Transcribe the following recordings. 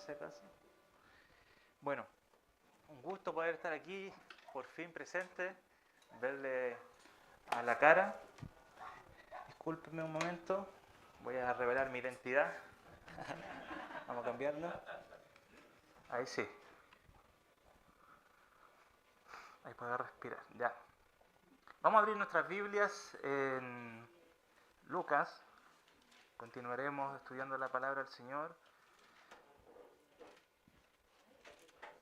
si acaso. Bueno, un gusto poder estar aquí, por fin presente, verle a la cara. Discúlpeme un momento, voy a revelar mi identidad. Vamos a cambiarlo. Ahí sí. Ahí puedo respirar, ya. Vamos a abrir nuestras Biblias en Lucas. Continuaremos estudiando la palabra del Señor.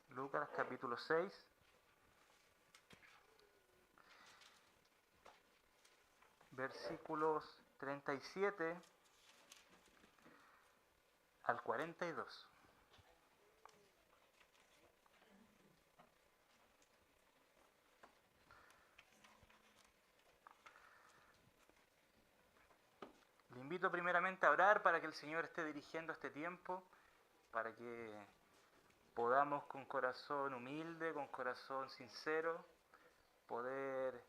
Lucas capítulo 6. Versículos 37 al 42. Le invito primeramente a orar para que el Señor esté dirigiendo este tiempo, para que podamos con corazón humilde, con corazón sincero, poder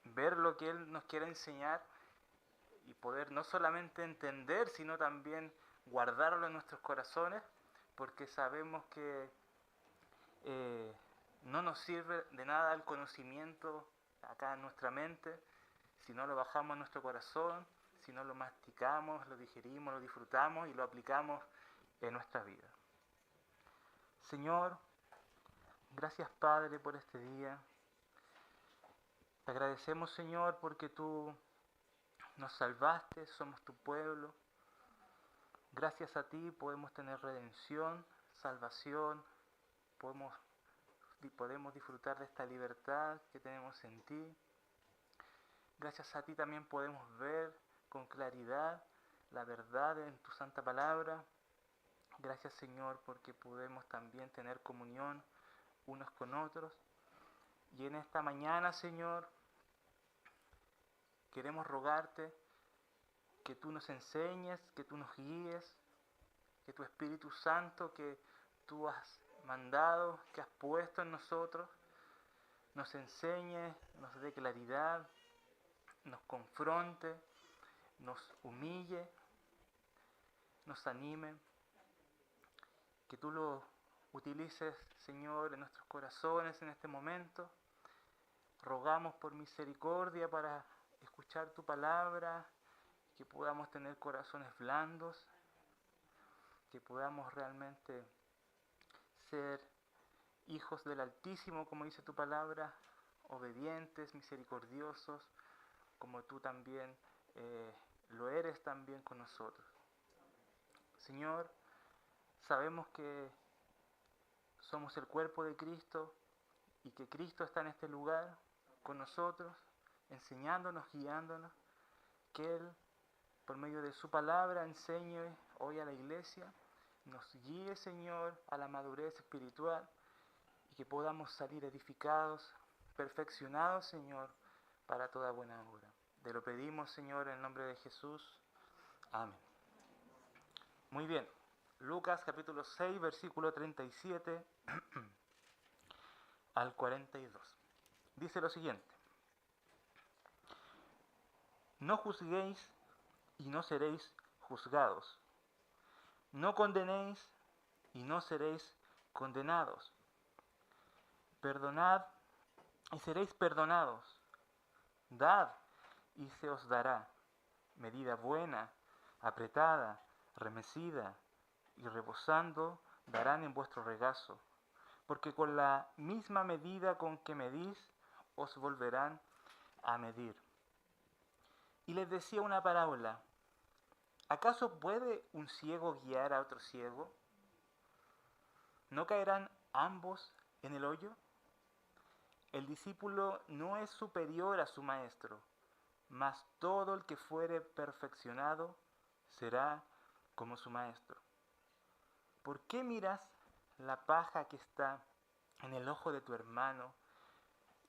ver lo que Él nos quiere enseñar y poder no solamente entender, sino también guardarlo en nuestros corazones, porque sabemos que no nos sirve de nada el conocimiento acá en nuestra mente si no lo bajamos en nuestro corazón, si no lo masticamos, lo digerimos, lo disfrutamos y lo aplicamos en nuestra vida. Señor, gracias Padre por este día. Te agradecemos, Señor, porque tú nos salvaste, somos tu pueblo. Gracias a ti podemos tener redención, salvación, podemos disfrutar de esta libertad que tenemos en ti. Gracias a ti también podemos ver con claridad la verdad en tu santa palabra. Gracias, Señor, porque podemos también tener comunión unos con otros. Y en esta mañana, Señor, queremos rogarte que tú nos enseñes, que tú nos guíes, que tu Espíritu Santo que tú has mandado, que has puesto en nosotros, nos enseñe, nos dé claridad, nos confronte, nos humille, nos anime, que tú lo utilices, Señor, en nuestros corazones en este momento. Rogamos por misericordia para escuchar tu palabra, que podamos tener corazones blandos, que podamos realmente ser hijos del Altísimo, como dice tu palabra, obedientes, misericordiosos, como tú también lo eres también con nosotros. Señor, sabemos que somos el cuerpo de Cristo y que Cristo está en este lugar con nosotros, enseñándonos, guiándonos, que Él, por medio de su palabra, enseñe hoy a la iglesia, nos guíe, Señor, a la madurez espiritual y que podamos salir edificados, perfeccionados, Señor, para toda buena obra. Te lo pedimos, Señor, en el nombre de Jesús. Amén. Muy bien. Lucas capítulo 6, versículo 37 al 42. Dice lo siguiente: No juzguéis y no seréis juzgados. No condenéis y no seréis condenados. Perdonad y seréis perdonados. Dad y se os dará. Medida buena, apretada, remecida y rebosando darán en vuestro regazo. Porque con la misma medida con que medís, os volverán a medir. Y les decía una parábola: ¿acaso puede un ciego guiar a otro ciego? ¿No caerán ambos en el hoyo? El discípulo no es superior a su maestro, mas todo el que fuere perfeccionado será como su maestro. ¿Por qué miras la paja que está en el ojo de tu hermano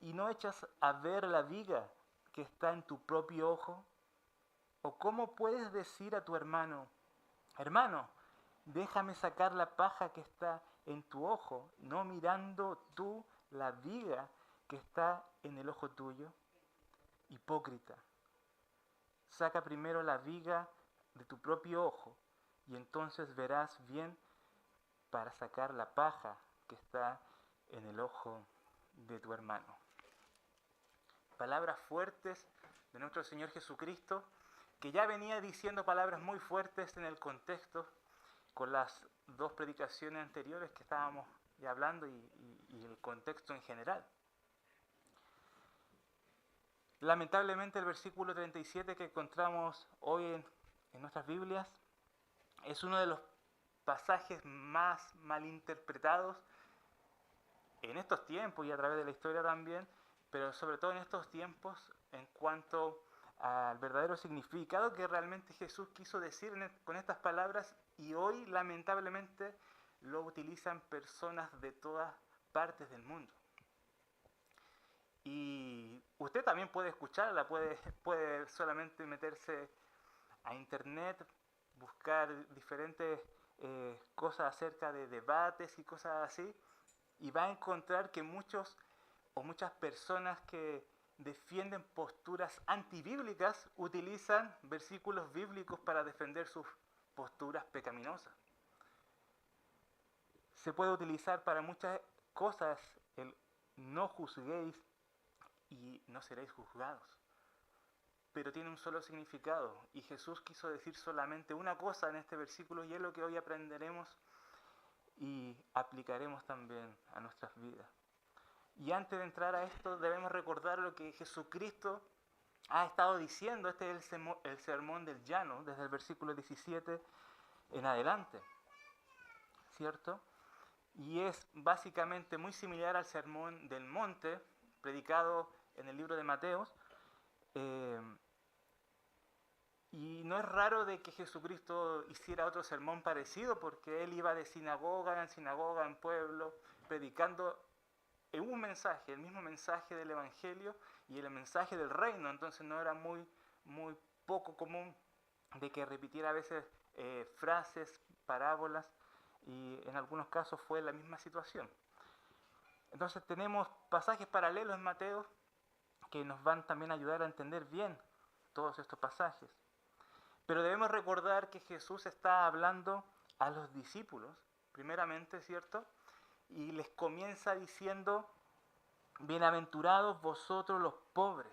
y no echas a ver la viga que está en tu propio ojo? ¿O cómo puedes decir a tu hermano: hermano, déjame sacar la paja que está en tu ojo, no mirando tú la viga que está en el ojo tuyo? Hipócrita, saca primero la viga de tu propio ojo y entonces verás bien para sacar la paja que está en el ojo de tu hermano. Palabras fuertes de nuestro Señor Jesucristo, que ya venía diciendo palabras muy fuertes en el contexto con las dos predicaciones anteriores que estábamos ya hablando y el contexto en general. Lamentablemente el versículo 37 que encontramos hoy en nuestras Biblias es uno de los pasajes más malinterpretados en estos tiempos y a través de la historia también, pero sobre todo en estos tiempos en cuanto al verdadero significado que realmente Jesús quiso decir con estas palabras, y hoy lamentablemente lo utilizan personas de todas partes del mundo. Y usted también puede escucharla, puede solamente meterse a internet, buscar diferentes cosas acerca de debates y cosas así, y va a encontrar que muchas personas que defienden posturas antibíblicas utilizan versículos bíblicos para defender sus posturas pecaminosas. Se puede utilizar para muchas cosas el no juzguéis y no seréis juzgados. Pero tiene un solo significado, y Jesús quiso decir solamente una cosa en este versículo, y es lo que hoy aprenderemos y aplicaremos también a nuestras vidas. Y antes de entrar a esto, debemos recordar lo que Jesucristo ha estado diciendo. Este es el sermón del llano, desde el versículo 17 en adelante, ¿cierto? Y es básicamente muy similar al sermón del monte, predicado en el libro de Mateos. Y no es raro de que Jesucristo hiciera otro sermón parecido, porque él iba de sinagoga en sinagoga, en pueblo, predicando un mensaje, el mismo mensaje del Evangelio y el mensaje del reino. Entonces no era muy poco común de que repitiera a veces frases, parábolas, y en algunos casos fue la misma situación. Entonces tenemos pasajes paralelos en Mateo que nos van también a ayudar a entender bien todos estos pasajes. Pero debemos recordar que Jesús está hablando a los discípulos, primeramente, ¿cierto? Y les comienza diciendo, bienaventurados vosotros los pobres,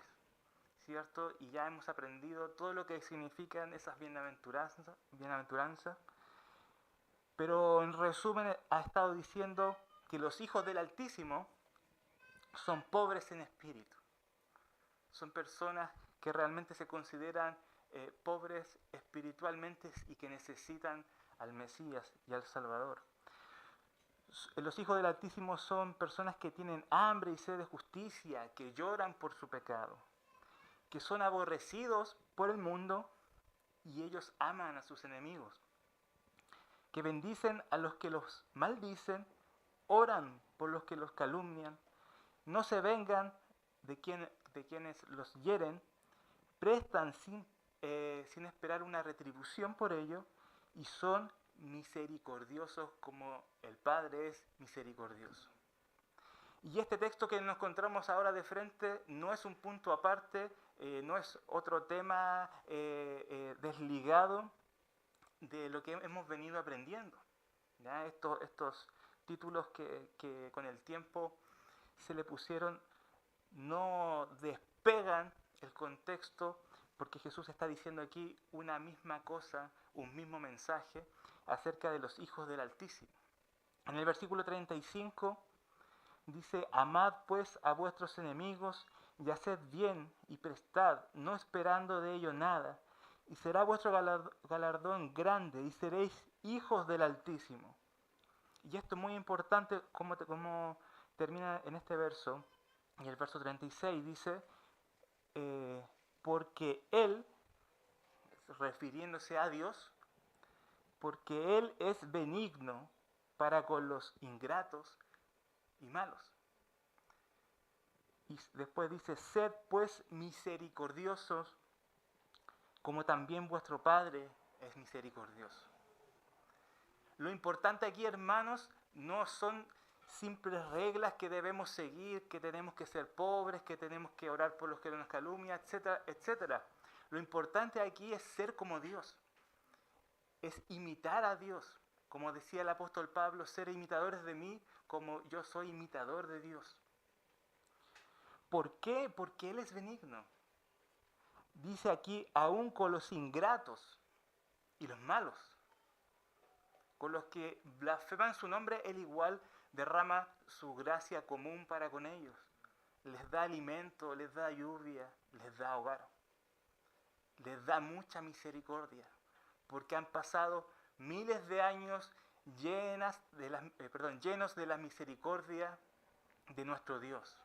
¿cierto? Y ya hemos aprendido todo lo que significan esas bienaventuranzas. Pero en resumen ha estado diciendo que los hijos del Altísimo son pobres en espíritu. Son personas que realmente se consideran pobres espiritualmente y que necesitan al Mesías y al Salvador. Los hijos del Altísimo son personas que tienen hambre y sed de justicia, que lloran por su pecado, que son aborrecidos por el mundo y ellos aman a sus enemigos, que bendicen a los que los maldicen, oran por los que los calumnian, no se vengan de quienes los hieren, prestan sin esperar una retribución por ello, y son misericordiosos como el Padre es misericordioso. Y este texto que nos encontramos ahora de frente no es un punto aparte, no es otro tema desligado de lo que hemos venido aprendiendo. ¿Ya? Estos títulos que con el tiempo se le pusieron no despegan el contexto, porque Jesús está diciendo aquí una misma cosa, un mismo mensaje acerca de los hijos del Altísimo. En el versículo 35 dice, amad pues a vuestros enemigos y haced bien y prestad, no esperando de ello nada, y será vuestro galardón grande y seréis hijos del Altísimo. Y esto es muy importante como termina en este verso. Y el verso 36 dice, porque Él, refiriéndose a Dios, porque Él es benigno para con los ingratos y malos. Y después dice, sed pues misericordiosos, como también vuestro Padre es misericordioso. Lo importante aquí, hermanos, no son simples reglas que debemos seguir, que tenemos que ser pobres, que tenemos que orar por los que nos calumnian, etcétera, etcétera. Lo importante aquí es ser como Dios, es imitar a Dios, Como decía el apóstol Pablo, ser imitadores de mí como yo soy imitador de Dios. ¿Por qué? Porque Él es benigno. Dice aquí, aún con los ingratos y los malos, con los que blasfeman su nombre, Él igual derrama su gracia común para con ellos. Les da alimento, les da lluvia, les da hogar. Les da mucha misericordia, porque han pasado miles de años llenos de la misericordia de nuestro Dios.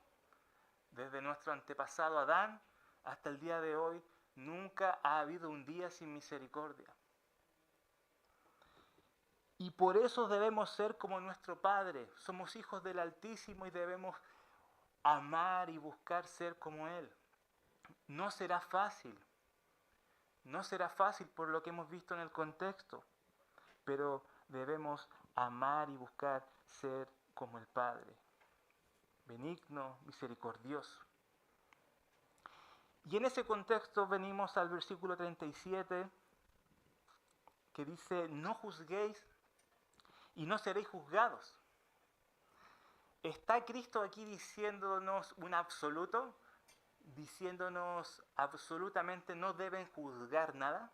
Desde nuestro antepasado Adán hasta el día de hoy, nunca ha habido un día sin misericordia. Y por eso debemos ser como nuestro Padre. Somos hijos del Altísimo y debemos amar y buscar ser como Él. No será fácil. No será fácil por lo que hemos visto en el contexto, pero debemos amar y buscar ser como el Padre, benigno, misericordioso. Y en ese contexto venimos al versículo 37, que dice, no juzguéis y no seréis juzgados. ¿Está Cristo aquí diciéndonos un absoluto? Diciéndonos absolutamente no deben juzgar nada,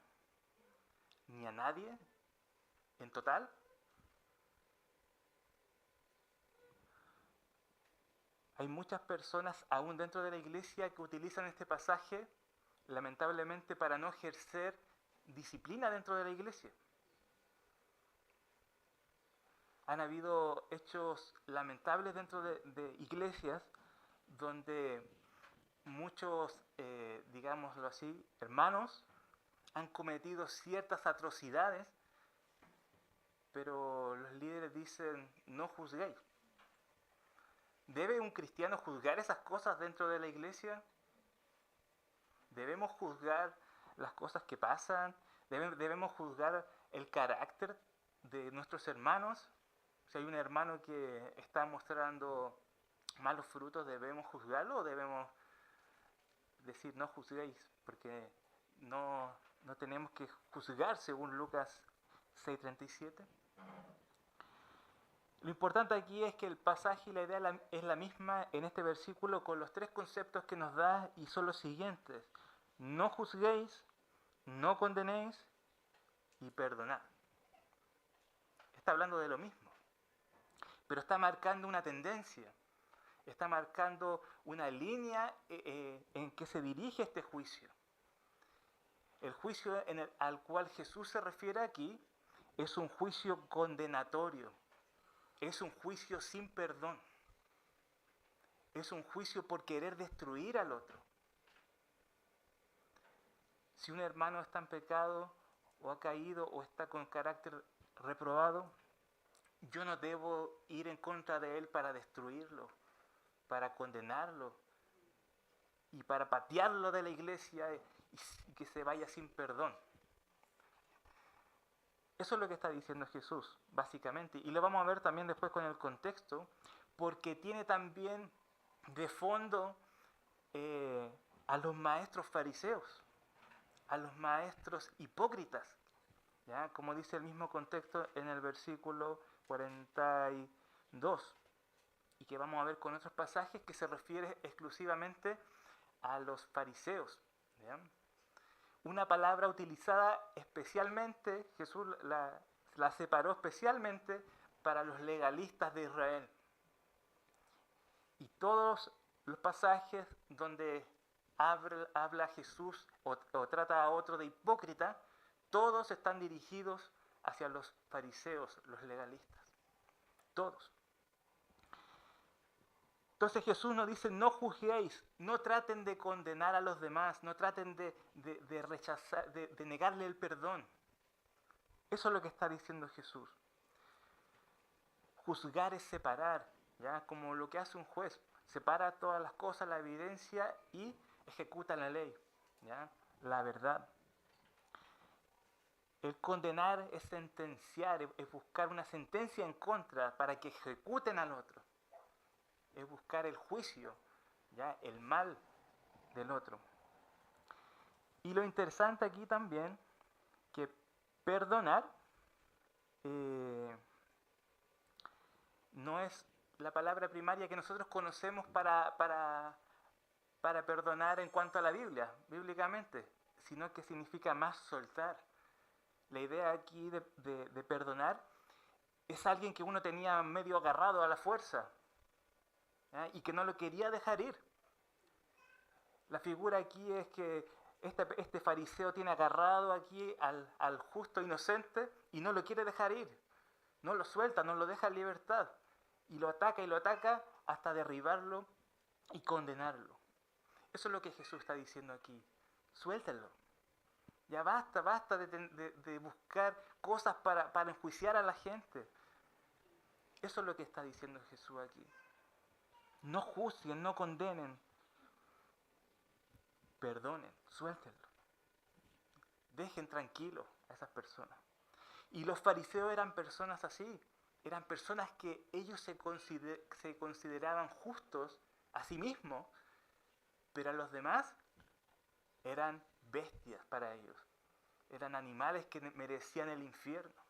ni a nadie, en total. Hay muchas personas aún dentro de la iglesia que utilizan este pasaje, lamentablemente, para no ejercer disciplina dentro de la iglesia. Han habido hechos lamentables dentro de iglesias donde muchos, digámoslo así, hermanos han cometido ciertas atrocidades, pero los líderes dicen, no juzguéis. ¿Debe un cristiano juzgar esas cosas dentro de la iglesia? ¿Debemos juzgar las cosas que pasan? ¿Debemos juzgar el carácter de nuestros hermanos? Si hay un hermano que está mostrando malos frutos, ¿debemos juzgarlo o debemos decir no juzguéis? Porque no tenemos que juzgar según Lucas 6:37. Lo importante aquí es que el pasaje y la idea es la misma en este versículo con los tres conceptos que nos da y son los siguientes. No juzguéis, no condenéis y perdonad. Está hablando de lo mismo, pero está marcando una tendencia, está marcando una línea en que se dirige este juicio. El juicio al cual Jesús se refiere aquí es un juicio condenatorio. Es un juicio sin perdón. Es un juicio por querer destruir al otro. Si un hermano está en pecado, o ha caído, o está con carácter reprobado, yo no debo ir en contra de él para destruirlo, para condenarlo, y para patearlo de la iglesia y que se vaya sin perdón. Eso es lo que está diciendo Jesús, básicamente. Y lo vamos a ver también después con el contexto, porque tiene también de fondo a los maestros fariseos, a los maestros hipócritas, ¿ya? Como dice el mismo contexto en el versículo 42, y que vamos a ver con otros pasajes que se refiere exclusivamente a los fariseos, ¿ya? Una palabra utilizada especialmente, Jesús la separó especialmente para los legalistas de Israel. Y todos los pasajes donde habla Jesús o trata a otro de hipócrita, todos están dirigidos hacia los fariseos, los legalistas. Todos. Entonces Jesús nos dice, no juzguéis, no traten de condenar a los demás, no traten de rechazar, de negarle el perdón. Eso es lo que está diciendo Jesús. Juzgar es separar, ¿ya? Como lo que hace un juez. Separa todas las cosas, la evidencia, y ejecuta la ley, ¿ya? La verdad. El condenar es sentenciar, es buscar una sentencia en contra para que ejecuten al otro. Es buscar el juicio, ¿ya? El mal del otro. Y lo interesante aquí también, que perdonar eh, no es la palabra primaria que nosotros conocemos para perdonar en cuanto a la Biblia, bíblicamente, sino que significa más soltar. La idea aquí de perdonar es alguien que uno tenía medio agarrado a la fuerza, ¿ya? Y que no lo quería dejar ir. La figura aquí es que este fariseo tiene agarrado aquí al justo inocente y no lo quiere dejar ir. No lo suelta, no lo deja en libertad. Y lo ataca hasta derribarlo y condenarlo. Eso es lo que Jesús está diciendo aquí. Suéltenlo. Ya basta de buscar cosas para enjuiciar a la gente. Eso es lo que está diciendo Jesús aquí. No juzguen, no condenen. Perdonen, suéltenlo. Dejen tranquilo a esas personas. Y los fariseos eran personas así. Eran personas que ellos se consideraban justos a sí mismos, pero a los demás eran bestias para ellos. Eran animales que merecían el infierno.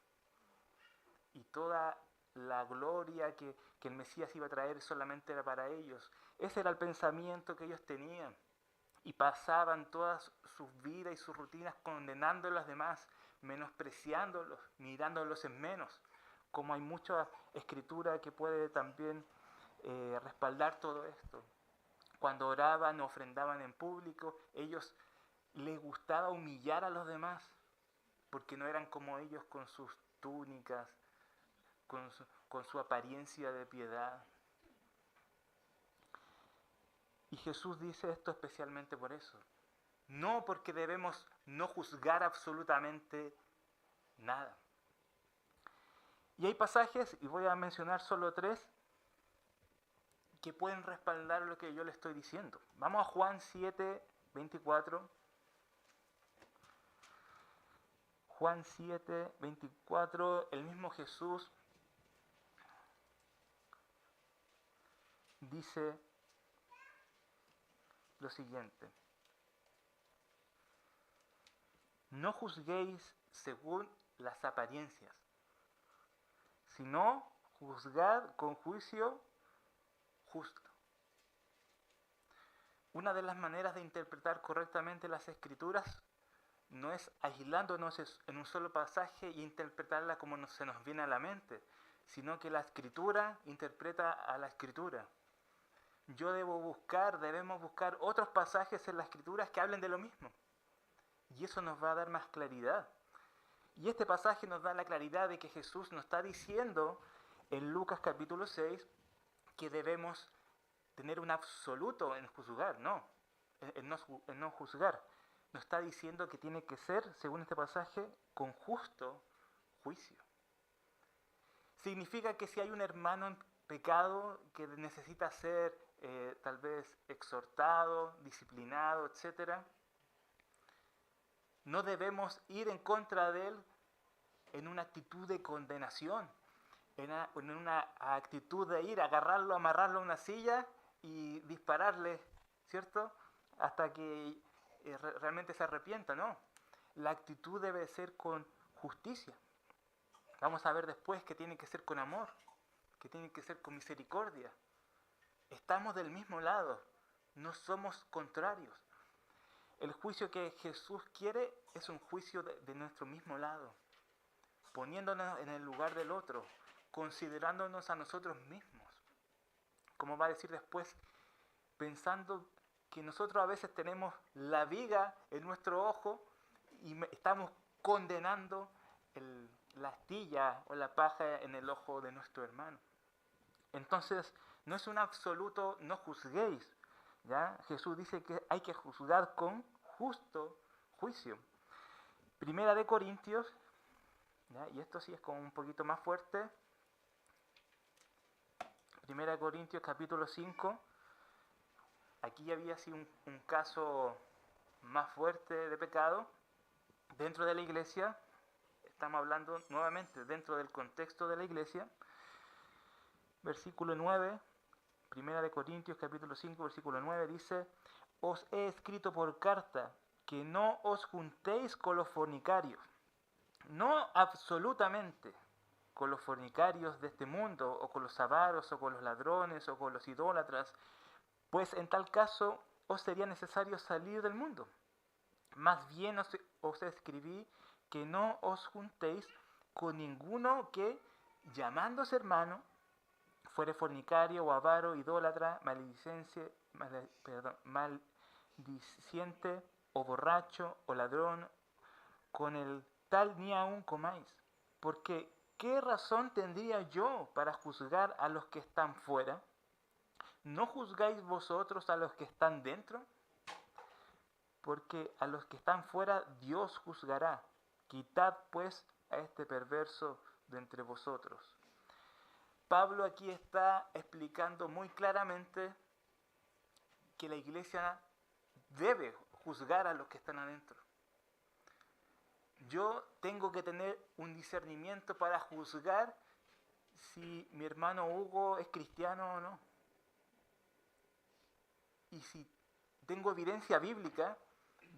Y toda la gloria que el Mesías iba a traer solamente era para ellos. Ese era el pensamiento que ellos tenían. Y pasaban todas sus vidas y sus rutinas condenando a los demás, menospreciándolos, mirándolos en menos. Como hay mucha escritura que puede también respaldar todo esto. Cuando oraban o ofrendaban en público, ellos les gustaba humillar a los demás, porque no eran como ellos con sus túnicas, con su apariencia de piedad. Y Jesús dice esto especialmente por eso. No porque debemos no juzgar absolutamente nada. Y hay pasajes, y voy a mencionar solo 3, que pueden respaldar lo que yo le estoy diciendo. Vamos a Juan 7, 24. Juan 7, 24, el mismo Jesús dice lo siguiente. No juzguéis según las apariencias, sino juzgad con juicio justo. Una de las maneras de interpretar correctamente las Escrituras no es aislándonos en un solo pasaje y interpretarla como se nos viene a la mente, sino que la Escritura interpreta a la Escritura. Debemos buscar otros pasajes en las Escrituras que hablen de lo mismo. Y eso nos va a dar más claridad. Y este pasaje nos da la claridad de que Jesús nos está diciendo en Lucas capítulo 6 que debemos tener un absoluto en juzgar, en no juzgar. Nos está diciendo que tiene que ser, según este pasaje, con justo juicio. Significa que si hay un hermano en pecado que necesita ser tal vez exhortado, disciplinado, etc., no debemos ir en contra de él en una actitud de condenación, en una actitud de ir, agarrarlo, amarrarlo a una silla y dispararle, ¿cierto? Hasta que realmente se arrepienta, ¿no? La actitud debe ser con justicia. Vamos a ver después que tiene que ser con amor, que tiene que ser con misericordia. Estamos del mismo lado, no somos contrarios. El juicio que Jesús quiere es un juicio de nuestro mismo lado, poniéndonos en el lugar del otro, considerándonos a nosotros mismos. Como va a decir después, pensando que nosotros a veces tenemos la viga en nuestro ojo y estamos condenando la astilla o la paja en el ojo de nuestro hermano. Entonces, no es un absoluto no juzguéis, ¿ya? Jesús dice que hay que juzgar con justo juicio. Primera de Corintios, ¿ya? Y esto sí es como un poquito más fuerte. Primera de Corintios capítulo 5. Aquí había sido un caso más fuerte de pecado dentro de la iglesia. Estamos hablando nuevamente dentro del contexto de la iglesia. Versículo 9, Primera de Corintios capítulo 5, versículo 9 dice: os he escrito por carta que no os juntéis con los fornicarios. No absolutamente, con los fornicarios de este mundo, o con los avaros, o con los ladrones, o con los idólatras, pues en tal caso os sería necesario salir del mundo. Más bien os escribí que no os juntéis con ninguno que, llamándose hermano, fuere fornicario o avaro, idólatra, maldiciente o borracho o ladrón, con el tal ni aun comáis. Porque ¿qué razón tendría yo para juzgar a los que están fuera? ¿No juzgáis vosotros a los que están dentro? Porque a los que están fuera Dios juzgará. Quitad pues a este perverso de entre vosotros. Pablo aquí está explicando muy claramente que la iglesia debe juzgar a los que están adentro. Yo tengo que tener un discernimiento para juzgar si mi hermano Hugo es cristiano o no. Y si tengo evidencia bíblica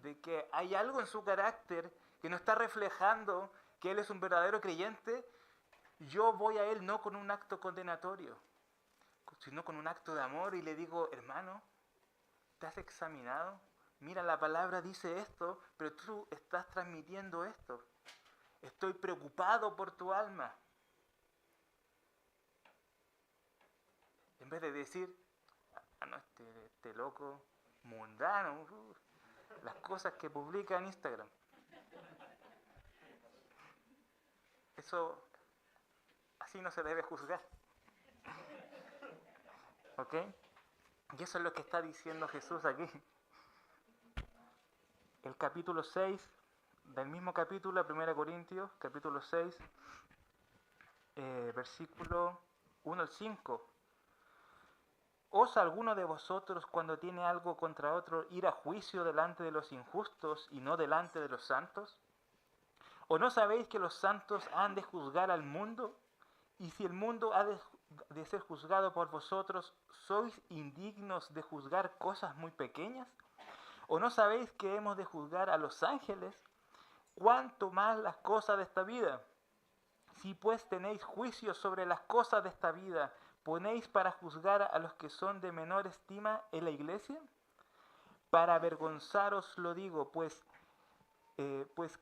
de que hay algo en su carácter que no está reflejando que él es un verdadero creyente, yo voy a él no con un acto condenatorio, sino con un acto de amor y le digo, hermano, ¿te has examinado? Mira, la palabra dice esto, pero tú estás transmitiendo esto. Estoy preocupado por tu alma. En vez de decir, no, este loco mundano, las cosas que publica en Instagram. Eso, así no se debe juzgar. ¿Ok? Y eso es lo que está diciendo Jesús aquí. El capítulo 6, del mismo capítulo, 1 Corintios, capítulo 6, versículo 1 al 5. ¿Osa alguno de vosotros, cuando tiene algo contra otro, ir a juicio delante de los injustos y no delante de los santos? ¿O no sabéis que los santos han de juzgar al mundo? Y si el mundo ha de ser juzgado por vosotros, ¿sois indignos de juzgar cosas muy pequeñas? ¿O no sabéis que hemos de juzgar a los ángeles? ¿Cuánto más las cosas de esta vida? Si pues tenéis juicio sobre las cosas de esta vida, ¿ponéis para juzgar a los que son de menor estima en la iglesia? Para avergonzaros lo digo, pues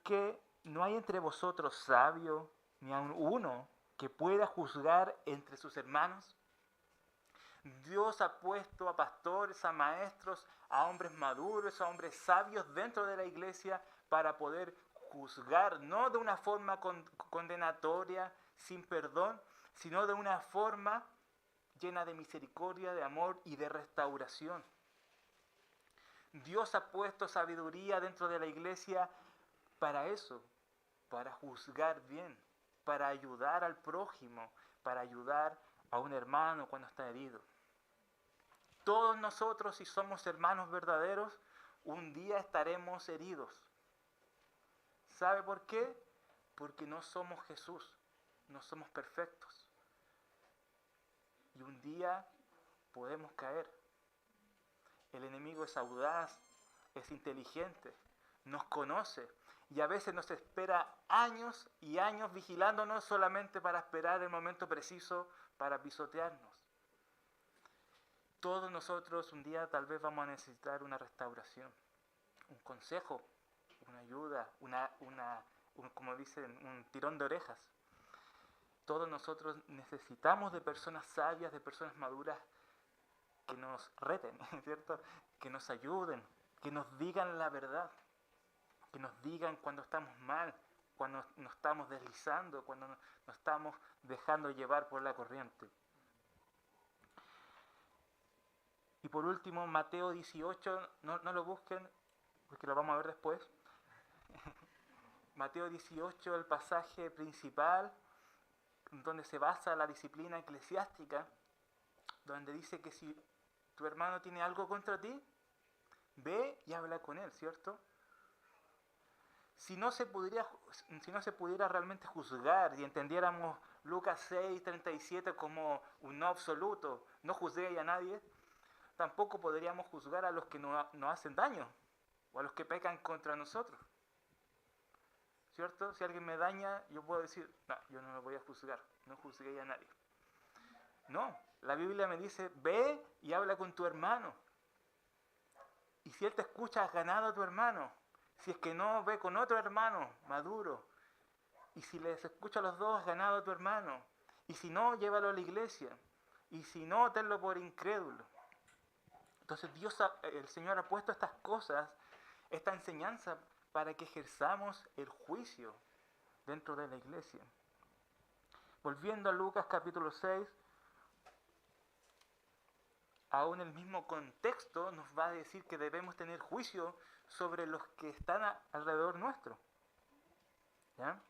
que no hay entre vosotros sabio, ni aun uno, que pueda juzgar entre sus hermanos. Dios ha puesto a pastores, a maestros, a hombres maduros, a hombres sabios dentro de la iglesia para poder juzgar, no de una forma condenatoria, sin perdón, sino de una forma llena de misericordia, de amor y de restauración. Dios ha puesto sabiduría dentro de la iglesia para eso, para juzgar bien, para ayudar al prójimo, para ayudar a un hermano cuando está herido. Todos nosotros, si somos hermanos verdaderos, un día estaremos heridos. ¿Sabe por qué? Porque no somos Jesús, no somos perfectos. Y un día podemos caer. El enemigo es audaz, es inteligente, nos conoce y a veces nos espera años y años vigilándonos solamente para esperar el momento preciso para pisotearnos. Todos nosotros un día tal vez vamos a necesitar una restauración, un consejo, una ayuda, como dicen, un tirón de orejas. Todos nosotros necesitamos de personas sabias, de personas maduras que nos reten, ¿cierto? Que nos ayuden, que nos digan la verdad, que nos digan cuando estamos mal, cuando nos estamos deslizando, cuando nos estamos dejando llevar por la corriente. Y por último, Mateo 18, no lo busquen, porque lo vamos a ver después. Mateo 18, el pasaje principal, donde se basa la disciplina eclesiástica, donde dice que si tu hermano tiene algo contra ti, ve y habla con él, ¿cierto? Si no se pudiera realmente juzgar y entendiéramos Lucas 6, 37 como un no absoluto, no juzguéis a nadie, tampoco podríamos juzgar a los que nos hacen daño o a los que pecan contra nosotros. ¿cierto? Si alguien me daña, yo puedo decir, no, yo no lo voy a juzgar, no juzgué a nadie. No, la Biblia me dice, ve y habla con tu hermano. Y si él te escucha, has ganado a tu hermano. Si es que no, ve con otro hermano maduro. Y si les escucha a los dos, has ganado a tu hermano. Y si no, llévalo a la iglesia. Y si no, tenlo por incrédulo. Entonces el Señor ha puesto estas cosas, esta enseñanza, para que ejerzamos el juicio dentro de la iglesia. Volviendo a Lucas capítulo 6, aún el mismo contexto nos va a decir que debemos tener juicio sobre los que están alrededor nuestro. ¿Ya?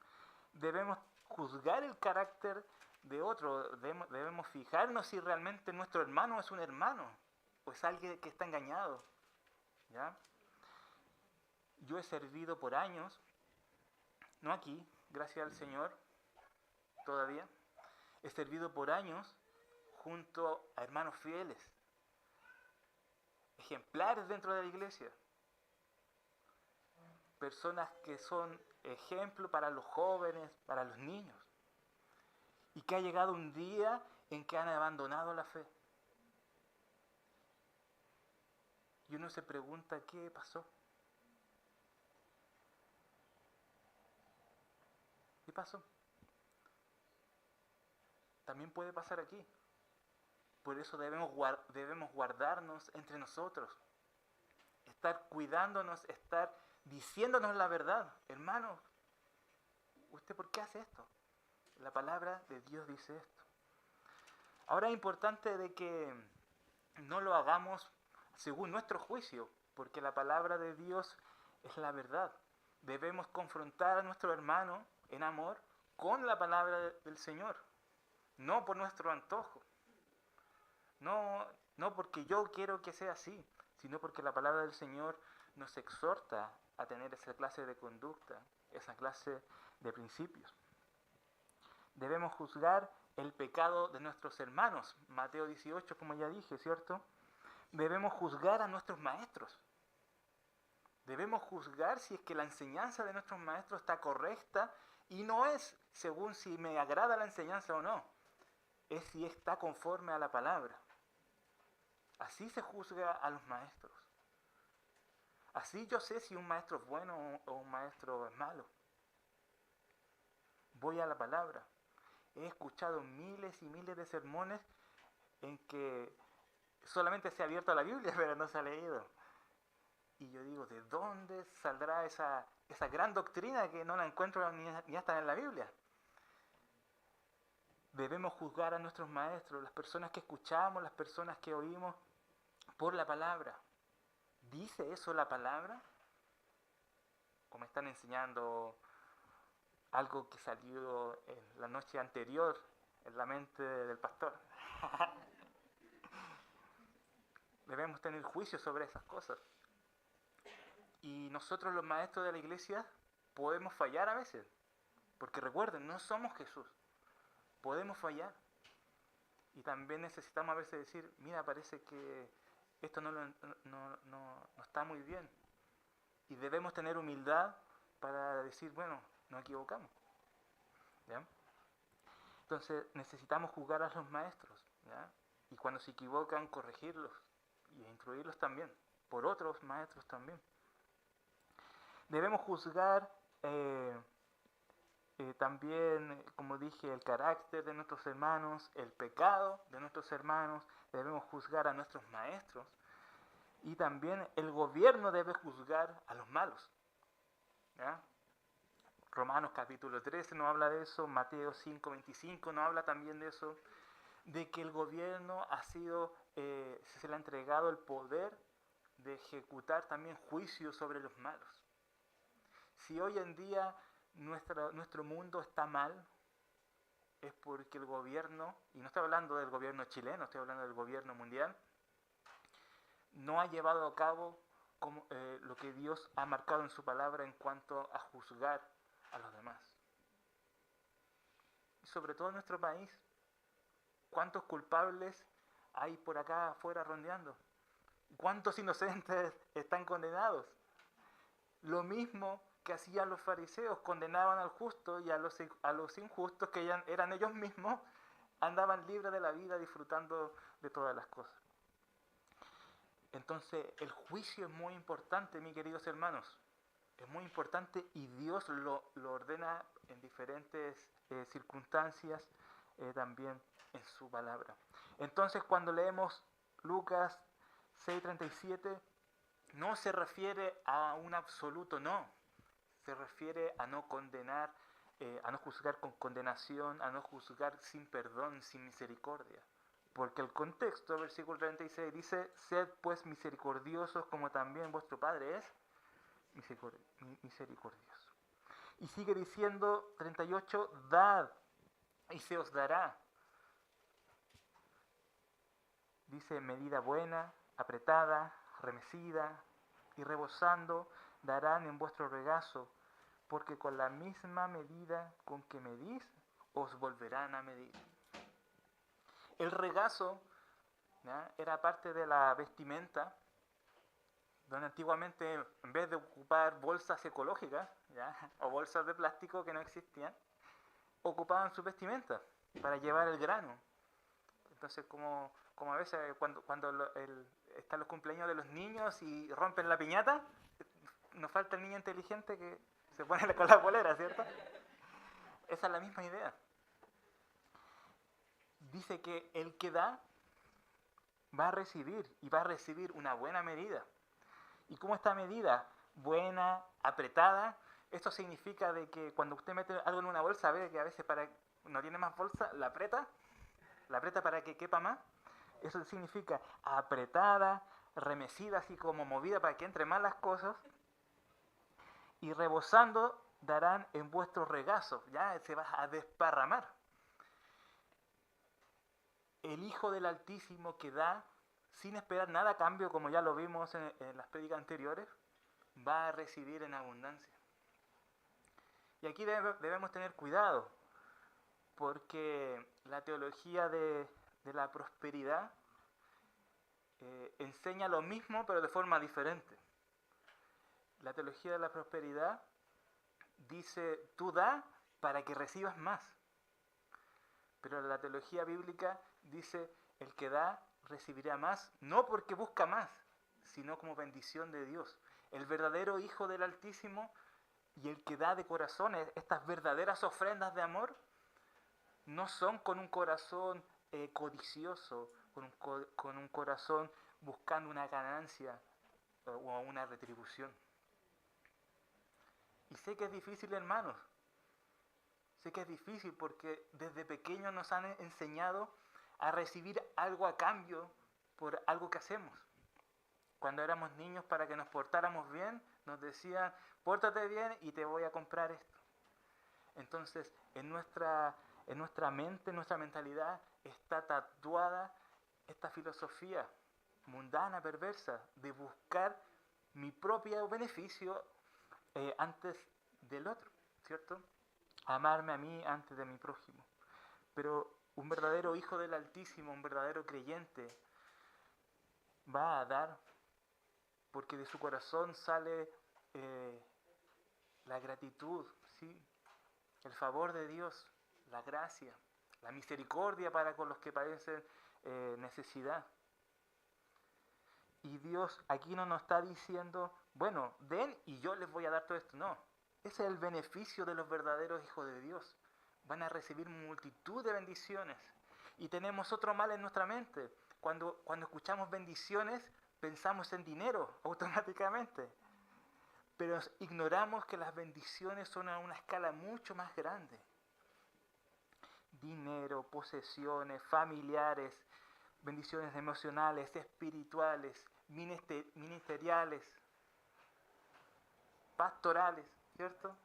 Debemos juzgar el carácter de otro, debemos fijarnos si realmente nuestro hermano es un hermano o es alguien que está engañado. ¿Ya? Yo he servido por años, no aquí, gracias al Señor, todavía, he servido por años junto a hermanos fieles, ejemplares dentro de la iglesia, personas que son ejemplo para los jóvenes, para los niños, y que ha llegado un día en que han abandonado la fe. Y uno se pregunta, ¿qué pasó? ¿Qué pasó? También puede pasar aquí. Por eso debemos guardarnos entre nosotros, estar cuidándonos, estar diciéndonos la verdad. Hermano, ¿usted por qué hace esto? La palabra de Dios dice esto. Ahora es importante de que no lo hagamos según nuestro juicio, porque la palabra de Dios es la verdad. Debemos confrontar a nuestro hermano en amor con la palabra del Señor, no por nuestro antojo. No porque yo quiero que sea así, sino porque la palabra del Señor nos exhorta a tener esa clase de conducta, esa clase de principios. Debemos juzgar el pecado de nuestros hermanos. Mateo 18, como ya dije, ¿cierto? Debemos juzgar a nuestros maestros. Debemos juzgar si es que la enseñanza de nuestros maestros está correcta y no es según si me agrada la enseñanza o no. Es si está conforme a la palabra. Así se juzga a los maestros. Así yo sé si un maestro es bueno o un maestro es malo. Voy a la palabra. He escuchado miles y miles de sermones en que solamente se ha abierto la Biblia, pero no se ha leído. Y yo digo, ¿de dónde saldrá esa gran doctrina que no la encuentro ni hasta en la Biblia? Debemos juzgar a nuestros maestros, las personas que escuchamos, las personas que oímos, por la palabra. ¿Dice eso la palabra? ¿O me están enseñando algo que salió en la noche anterior en la mente del pastor? Debemos tener juicio sobre esas cosas. Y nosotros los maestros de la iglesia podemos fallar a veces. Porque recuerden, no somos Jesús. Podemos fallar. Y también necesitamos a veces decir, mira, parece que esto no está muy bien. Y debemos tener humildad para decir, bueno, nos equivocamos. ¿Ya? Entonces necesitamos juzgar a los maestros. ¿Ya? Y cuando se equivocan, corregirlos y instruirlos también, por otros maestros también. Debemos juzgar también, como dije, el carácter de nuestros hermanos, el pecado de nuestros hermanos. Debemos juzgar a nuestros maestros. Y también el gobierno debe juzgar a los malos. ¿Ya? Romanos capítulo 13 nos habla de eso, Mateo 5:25 nos habla también de eso, de que el gobierno ha sido, se le ha entregado el poder de ejecutar también juicios sobre los malos. Si hoy en día nuestro mundo está mal, es porque el gobierno, y no estoy hablando del gobierno chileno, estoy hablando del gobierno mundial, no ha llevado a cabo lo que Dios ha marcado en su palabra en cuanto a juzgar a los demás. Y sobre todo en nuestro país, ¿cuántos culpables hay por acá afuera rondeando? ¿Cuántos inocentes están condenados? Lo mismo que hacían los fariseos, condenaban al justo y a los injustos, que eran ellos mismos, andaban libres de la vida, disfrutando de todas las cosas. Entonces, el juicio es muy importante, mis queridos hermanos. Es muy importante y Dios lo ordena en diferentes circunstancias, también en su palabra. Entonces, cuando leemos Lucas 6:37, no se refiere a un absoluto no. Se refiere a no condenar, a no juzgar con condenación, a no juzgar sin perdón, sin misericordia. Porque el contexto, versículo 36, dice: sed pues misericordiosos como también vuestro Padre es misericordioso. Y sigue diciendo 38, dad y se os dará. Dice: medida buena, apretada, remecida y rebosando, darán en vuestro regazo, porque con la misma medida con que medís, os volverán a medir. El regazo, ¿ya?, era parte de la vestimenta, donde antiguamente, en vez de ocupar bolsas ecológicas, ¿ya?, o bolsas de plástico que no existían, ocupaban su vestimenta para llevar el grano. Entonces, como a veces cuando están los cumpleaños de los niños y rompen la piñata, nos falta el niño inteligente que se pone con la polera, ¿cierto? Esa es la misma idea. Dice que el que da va a recibir, y va a recibir una buena medida. ¿Y cómo está medida? Buena, apretada. Esto significa de que cuando usted mete algo en una bolsa, ve que a veces no tiene más bolsa, la aprieta para que quepa más. Eso significa apretada, remecida, así como movida para que entre más las cosas. Y rebosando darán en vuestro regazo, ya se va a desparramar. El Hijo del Altísimo que da sin esperar nada a cambio, como ya lo vimos en las prédicas anteriores, va a recibir en abundancia. Y aquí debemos tener cuidado, porque la teología de la prosperidad enseña lo mismo, pero de forma diferente. La teología de la prosperidad dice: tú da para que recibas más. Pero la teología bíblica dice: el que da recibirá más, no porque busca más, sino como bendición de Dios. El verdadero Hijo del Altísimo y el que da de corazón, estas verdaderas ofrendas de amor, no son con un corazón codicioso, con un corazón buscando una ganancia o una retribución. Y sé que es difícil, hermanos. Sé que es difícil porque desde pequeños nos han enseñado a recibir algo a cambio por algo que hacemos. Cuando éramos niños, para que nos portáramos bien, nos decían: pórtate bien y te voy a comprar esto. Entonces, en nuestra mente, en nuestra mentalidad, está tatuada esta filosofía mundana, perversa, de buscar mi propio beneficio antes del otro, ¿cierto? Amarme a mí antes de mi prójimo. Pero un verdadero hijo del Altísimo, un verdadero creyente, va a dar porque de su corazón sale la gratitud, ¿sí?, el favor de Dios, la gracia, la misericordia para con los que padecen necesidad. Y Dios aquí no nos está diciendo: bueno, den y yo les voy a dar todo esto. No, ese es el beneficio de los verdaderos hijos de Dios. Van a recibir multitud de bendiciones. Y tenemos otro mal en nuestra mente. Cuando escuchamos bendiciones, pensamos en dinero automáticamente. Pero ignoramos que las bendiciones son a una escala mucho más grande. Dinero, posesiones, familiares, bendiciones emocionales, espirituales, ministeriales, pastorales, ¿cierto?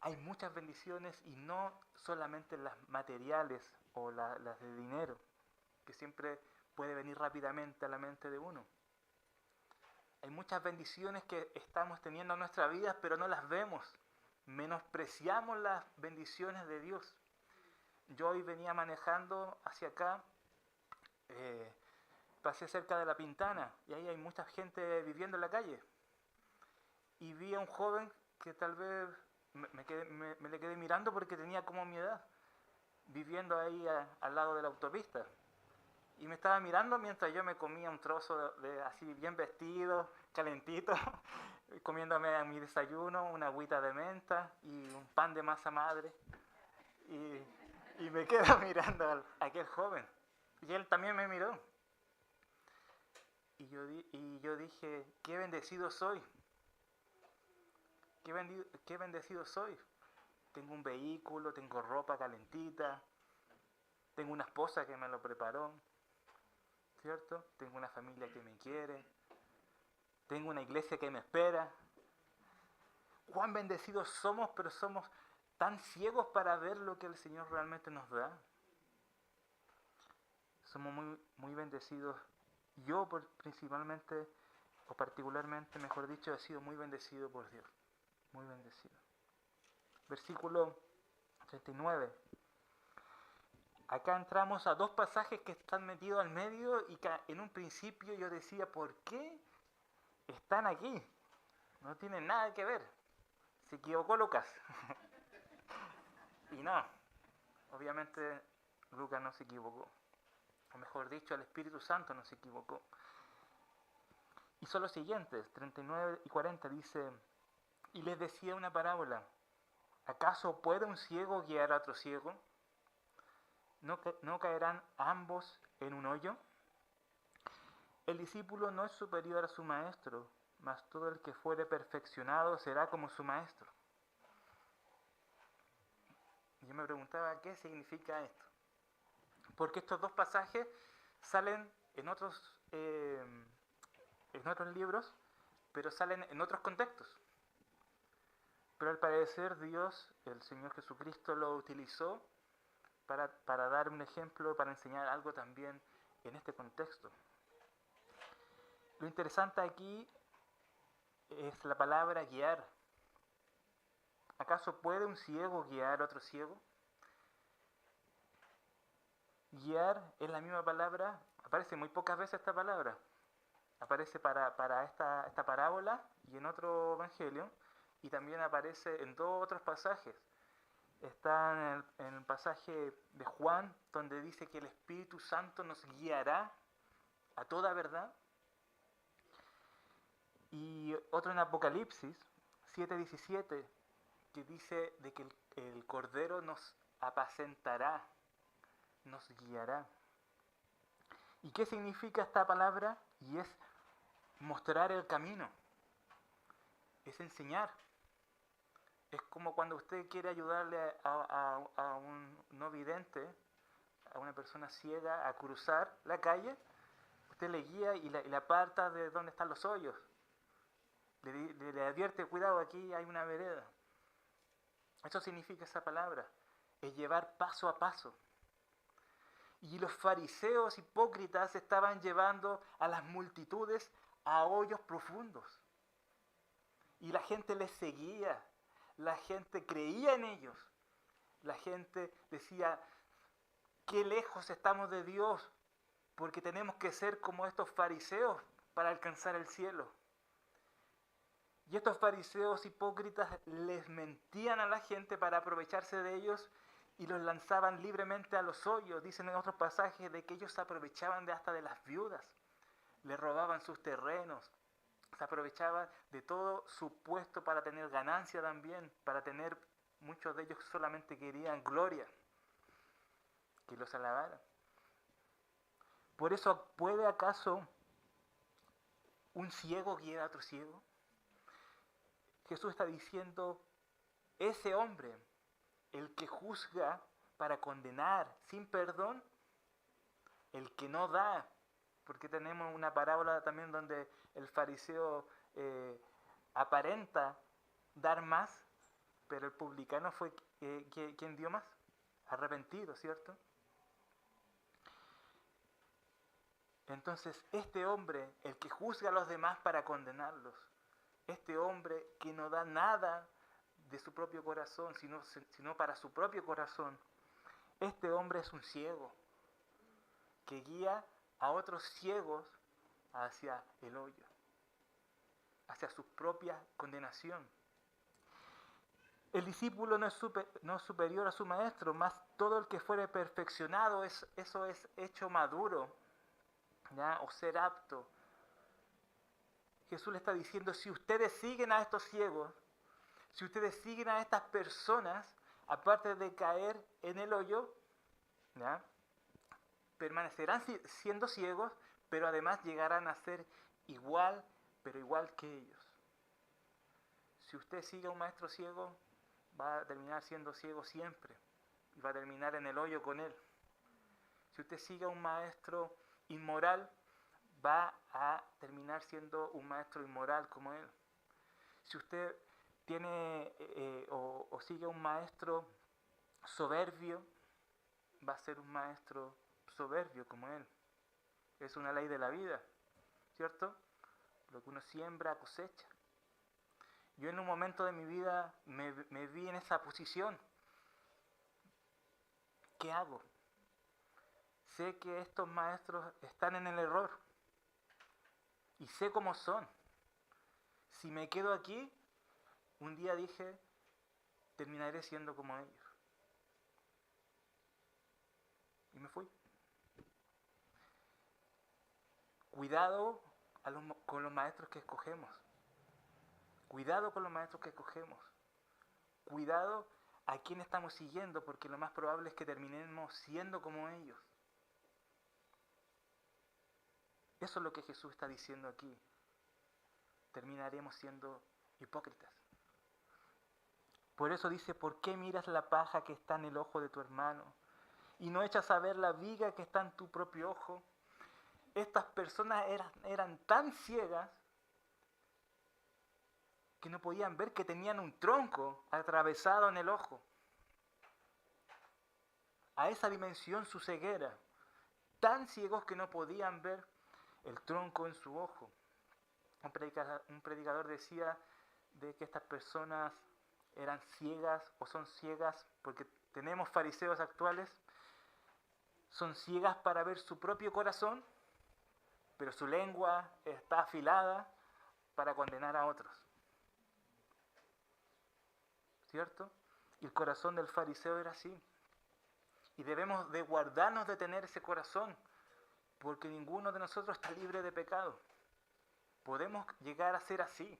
Hay muchas bendiciones y no solamente las materiales o las de dinero, que siempre puede venir rápidamente a la mente de uno. Hay muchas bendiciones que estamos teniendo en nuestra vida, pero no las vemos. Menospreciamos las bendiciones de Dios. Yo hoy venía manejando hacia acá, pasé cerca de La Pintana y ahí hay mucha gente viviendo en la calle. y vi a un joven que tal vez me le quedé mirando porque tenía como mi edad, viviendo ahí al lado de la autopista. Y me estaba mirando mientras yo me comía un trozo así bien vestido, calentito, comiéndome mi desayuno, una agüita de menta y un pan de masa madre. Y me quedo mirando a aquel joven. Y él también me miró. Y yo dije, qué bendecido soy. Qué bendecido soy. Tengo un vehículo, tengo ropa calentita, tengo una esposa que me lo preparó, ¿cierto? Tengo una familia que me quiere, tengo una iglesia que me espera. Cuán bendecidos somos, pero somos tan ciegos para ver lo que el Señor realmente nos da. Somos muy bendecidos. Yo principalmente, o particularmente, mejor dicho, he sido muy bendecido por Dios. Muy bendecido. Versículo 39. Acá entramos a dos pasajes que están metidos al medio y que en un principio yo decía, ¿por qué están aquí? No tienen nada que ver. Se equivocó Lucas. Y no, obviamente Lucas no se equivocó. O mejor dicho, el Espíritu Santo no se equivocó. Y son los siguientes, 39 y 40, dice, y les decía una parábola, ¿acaso puede un ciego guiar a otro ciego? ¿No caerán ambos en un hoyo? El discípulo no es superior a su maestro, mas todo el que fuere perfeccionado será como su maestro. Y yo me preguntaba, ¿qué significa esto? Porque estos dos pasajes salen en otros libros, pero salen en otros contextos. Pero al parecer Dios, el Señor Jesucristo, lo utilizó para dar un ejemplo, para enseñar algo también en este contexto. Lo interesante aquí es la palabra guiar. ¿Acaso puede un ciego guiar a otro ciego? Guiar es la misma palabra, aparece muy pocas veces esta palabra. Aparece para esta parábola y en otro evangelio, y también aparece en dos otros pasajes. Está en el pasaje de Juan, donde dice que el Espíritu Santo nos guiará a toda verdad. Y otro en Apocalipsis 7:17, que dice de que el Cordero nos apacentará, nos guiará. ¿Y qué significa esta palabra? Y es mostrar el camino, es enseñar. Es como cuando usted quiere ayudarle a un no vidente, a una persona ciega, a cruzar la calle. Usted le guía y le aparta de dónde están los hoyos. Le advierte, cuidado, aquí hay una vereda. Eso significa esa palabra, es llevar paso a paso. Y los fariseos hipócritas estaban llevando a las multitudes a hoyos profundos. Y la gente les seguía, la gente creía en ellos. La gente decía, qué lejos estamos de Dios, porque tenemos que ser como estos fariseos para alcanzar el cielo. Y estos fariseos hipócritas les mentían a la gente para aprovecharse de ellos y los lanzaban libremente a los hoyos. Dicen en otros pasajes de que ellos se aprovechaban hasta de las viudas, les robaban sus terrenos, se aprovechaban de todo su puesto para tener ganancia también, para tener, muchos de ellos solamente querían gloria, que los alabaran. Por eso, ¿puede acaso un ciego guiar a otro ciego? Jesús está diciendo, ese hombre, el que juzga para condenar sin perdón, el que no da, porque tenemos una parábola también donde el fariseo aparenta dar más, pero el publicano fue quien dio más, arrepentido, ¿cierto? Entonces, este hombre, el que juzga a los demás para condenarlos, este hombre que no da nada de su propio corazón, sino para su propio corazón, este hombre es un ciego que guía a otros ciegos hacia el hoyo. hacia su propia condenación. El discípulo no es superior a su maestro, más todo el que fuere perfeccionado, eso es hecho maduro, ¿ya? O ser apto. Jesús le está diciendo, si ustedes siguen a estos ciegos, si ustedes siguen a estas personas, aparte de caer en el hoyo, ¿ya? Permanecerán siendo ciegos, pero además llegarán a ser igual, pero igual que ellos. Si usted sigue a un maestro ciego, va a terminar siendo ciego siempre y va a terminar en el hoyo con él. Si usted sigue a un maestro inmoral, va a terminar siendo un maestro inmoral como él. Si usted tiene o sigue a un maestro soberbio, va a ser un maestro soberbio como él. Es una ley de la vida, ¿cierto? Lo que uno siembra, cosecha. Yo en un momento de mi vida me vi en esa posición. ¿Qué hago? Sé que estos maestros están en el error y sé cómo son. Si me quedo aquí, un día dije, terminaré siendo como ellos. Y me fui. Cuidado con los maestros que escogemos. Cuidado con los maestros que escogemos. Cuidado a quién estamos siguiendo, porque lo más probable es que terminemos siendo como ellos. Eso es lo que Jesús está diciendo aquí. Terminaremos siendo hipócritas. Por eso dice, ¿por qué miras la paja que está en el ojo de tu hermano y no echas a ver la viga que está en tu propio ojo? Estas personas eran tan ciegas que no podían ver que tenían un tronco atravesado en el ojo. A esa dimensión su ceguera. Tan ciegos que no podían ver el tronco en su ojo. Un predicador decía de que estas personas eran ciegas o son ciegas porque tenemos fariseos actuales. Son ciegas para ver su propio corazón, pero su lengua está afilada para condenar a otros. ¿Cierto? Y el corazón del fariseo era así. Y debemos de guardarnos de tener ese corazón, porque ninguno de nosotros está libre de pecado. Podemos llegar a ser así,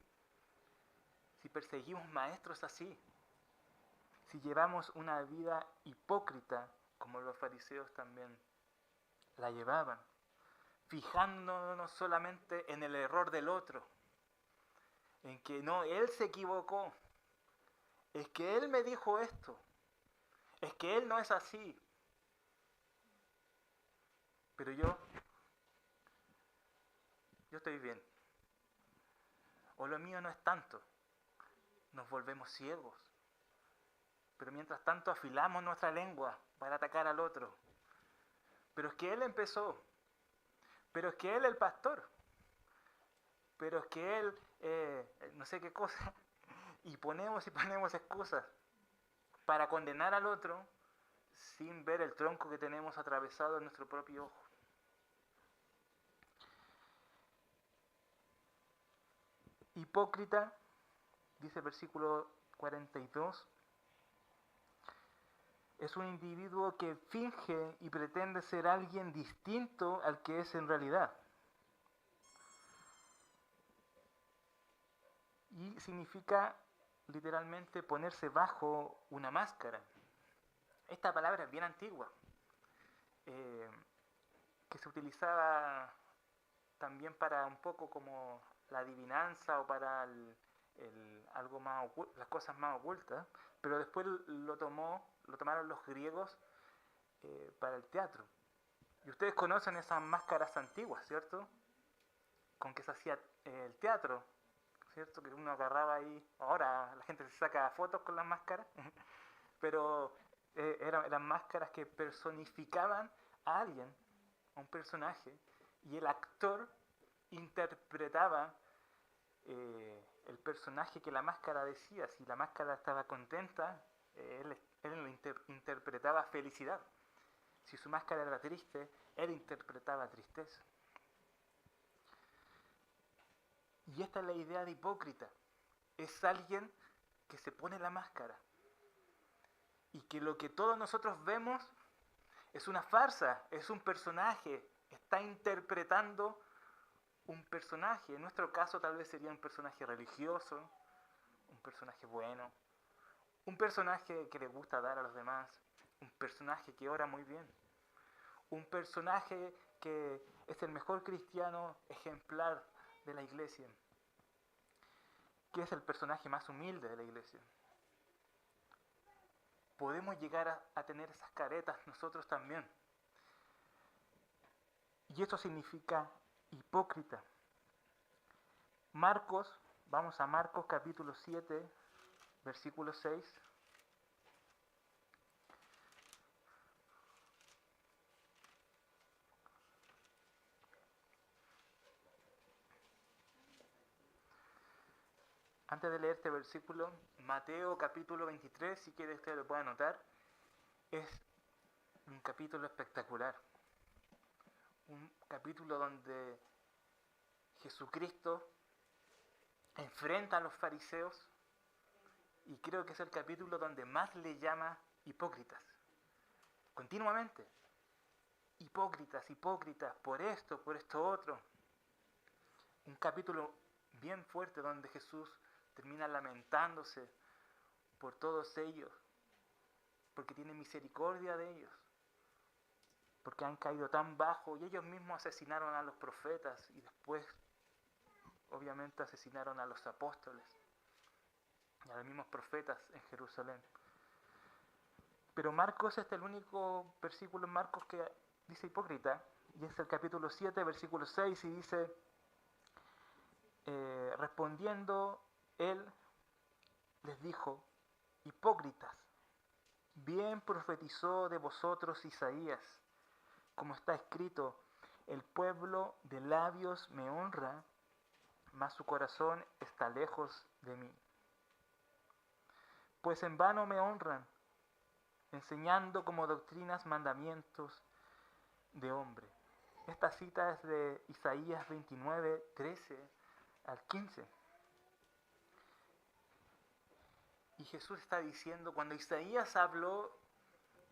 si perseguimos maestros así, si llevamos una vida hipócrita, como los fariseos también la llevaban, fijándonos solamente en el error del otro, en que no, él se equivocó, es que él me dijo esto, es que él no es así, pero yo estoy bien, o lo mío no es tanto, nos volvemos ciegos, pero mientras tanto afilamos nuestra lengua para atacar al otro, pero es que él empezó, pero es que él el pastor, pero es que él no sé qué cosa, y ponemos excusas para condenar al otro sin ver el tronco que tenemos atravesado en nuestro propio ojo. Hipócrita, dice el versículo 42, es un individuo que finge y pretende ser alguien distinto al que es en realidad. Y significa literalmente ponerse bajo una máscara. Esta palabra es bien antigua, que se utilizaba también para un poco como la adivinanza o para algo más las cosas más ocultas, pero después lo tomaron los griegos para el teatro. Y ustedes conocen esas máscaras antiguas, ¿cierto? Con que se hacía el teatro, ¿cierto? Que uno agarraba ahí, ahora la gente se saca fotos con las máscaras, pero eran máscaras que personificaban a alguien, a un personaje, y el actor interpretaba el personaje que la máscara decía. Si la máscara estaba contenta, él interpretaba felicidad. Si su máscara era triste, él interpretaba tristeza. Y esta es la idea de hipócrita. Es alguien que se pone la máscara. Y que lo que todos nosotros vemos es una farsa, es un personaje. Está interpretando un personaje. En nuestro caso tal vez sería un personaje religioso, un personaje bueno, un personaje que le gusta dar a los demás, un personaje que ora muy bien, un personaje que es el mejor cristiano ejemplar de la iglesia, que es el personaje más humilde de la iglesia. Podemos llegar a tener esas caretas nosotros también. Y eso significa hipócrita. Marcos, vamos a Marcos capítulo 7, versículo 6. Antes de leer este versículo, Mateo capítulo 23, si quiere usted lo puede anotar, es un capítulo espectacular. Un capítulo donde Jesucristo enfrenta a los fariseos y creo que es el capítulo donde más le llama hipócritas. Continuamente. Hipócritas, hipócritas, por esto otro. Un capítulo bien fuerte donde Jesús termina lamentándose por todos ellos, porque tiene misericordia de ellos, porque han caído tan bajo y ellos mismos asesinaron a los profetas y después obviamente asesinaron a los apóstoles y a los mismos profetas en Jerusalén. Pero Marcos es el único versículo en Marcos que dice hipócrita, y es el capítulo 7, versículo 6, y dice, respondiendo él les dijo, hipócritas, bien profetizó de vosotros Isaías, como está escrito, el pueblo de labios me honra, mas su corazón está lejos de mí. Pues en vano me honran, enseñando como doctrinas mandamientos de hombre. Esta cita es de Isaías 29, 13 al 15. Y Jesús está diciendo, cuando Isaías habló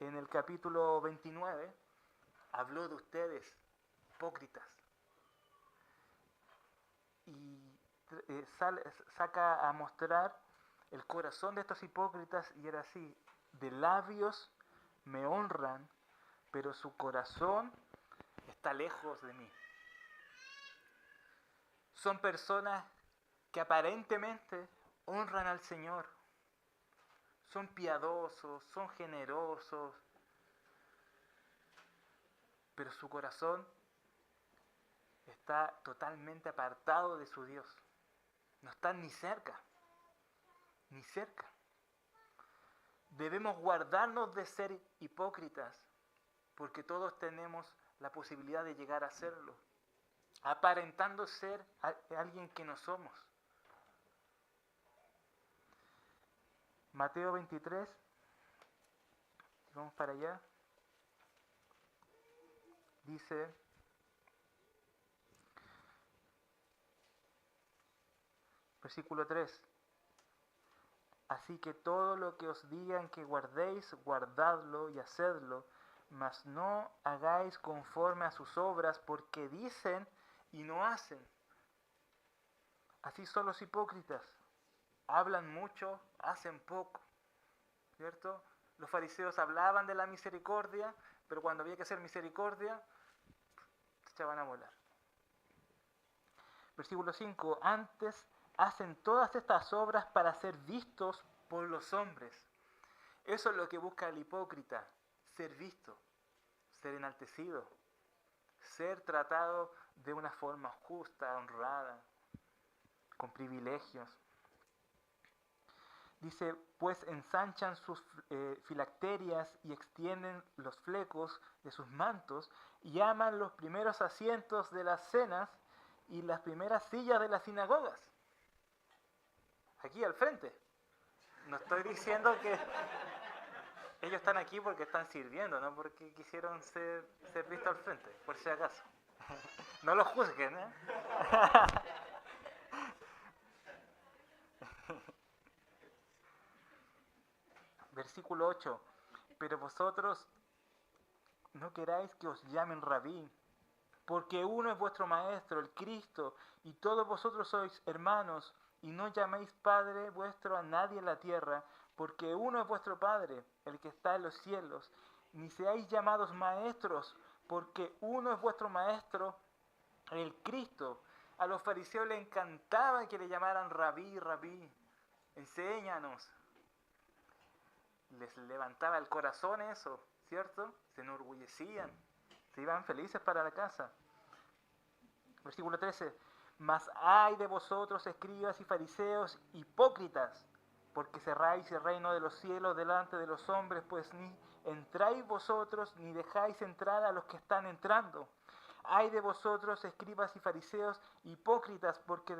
en el capítulo 29, habló de ustedes, hipócritas. Y saca a mostrar el corazón de estos hipócritas y era así, de labios me honran, pero su corazón está lejos de mí. Son personas que aparentemente honran al Señor, son piadosos, son generosos, pero su corazón está totalmente apartado de su Dios. No están ni cerca, ni cerca. Debemos guardarnos de ser hipócritas, porque todos tenemos la posibilidad de llegar a serlo, aparentando ser alguien que no somos. Mateo 23, vamos para allá, dice, versículo 3, así que todo lo que os digan que guardéis, guardadlo y hacedlo, mas no hagáis conforme a sus obras, porque dicen y no hacen. Así son los hipócritas. Hablan mucho, hacen poco, ¿cierto? Los fariseos hablaban de la misericordia, pero cuando había que hacer misericordia, se echaban a volar. Versículo 5, antes hacen todas estas obras para ser vistos por los hombres. Eso es lo que busca el hipócrita, ser visto, ser enaltecido, ser tratado de una forma justa, honrada, con privilegios. Dice, pues ensanchan sus filacterias y extienden los flecos de sus mantos y aman los primeros asientos de las cenas y las primeras sillas de las sinagogas. Aquí al frente. No estoy diciendo que ellos están aquí porque están sirviendo, no porque quisieron ser vistos al frente, por si acaso. No los juzguen, ¿eh? Versículo 8. Pero vosotros no queráis que os llamen rabí, porque uno es vuestro maestro, el Cristo, y todos vosotros sois hermanos, y no llaméis Padre vuestro a nadie en la tierra, porque uno es vuestro Padre, el que está en los cielos, ni seáis llamados maestros, porque uno es vuestro maestro, el Cristo. A los fariseos les encantaba que le llamaran rabí, rabí, enséñanos. Les levantaba el corazón eso, ¿cierto? Se enorgullecían, se iban felices para la casa. Versículo 13. Mas ay de vosotros, escribas y fariseos, hipócritas, porque cerráis el reino de los cielos delante de los hombres, pues ni entráis vosotros, ni dejáis entrar a los que están entrando. Ay de vosotros, escribas y fariseos, hipócritas, porque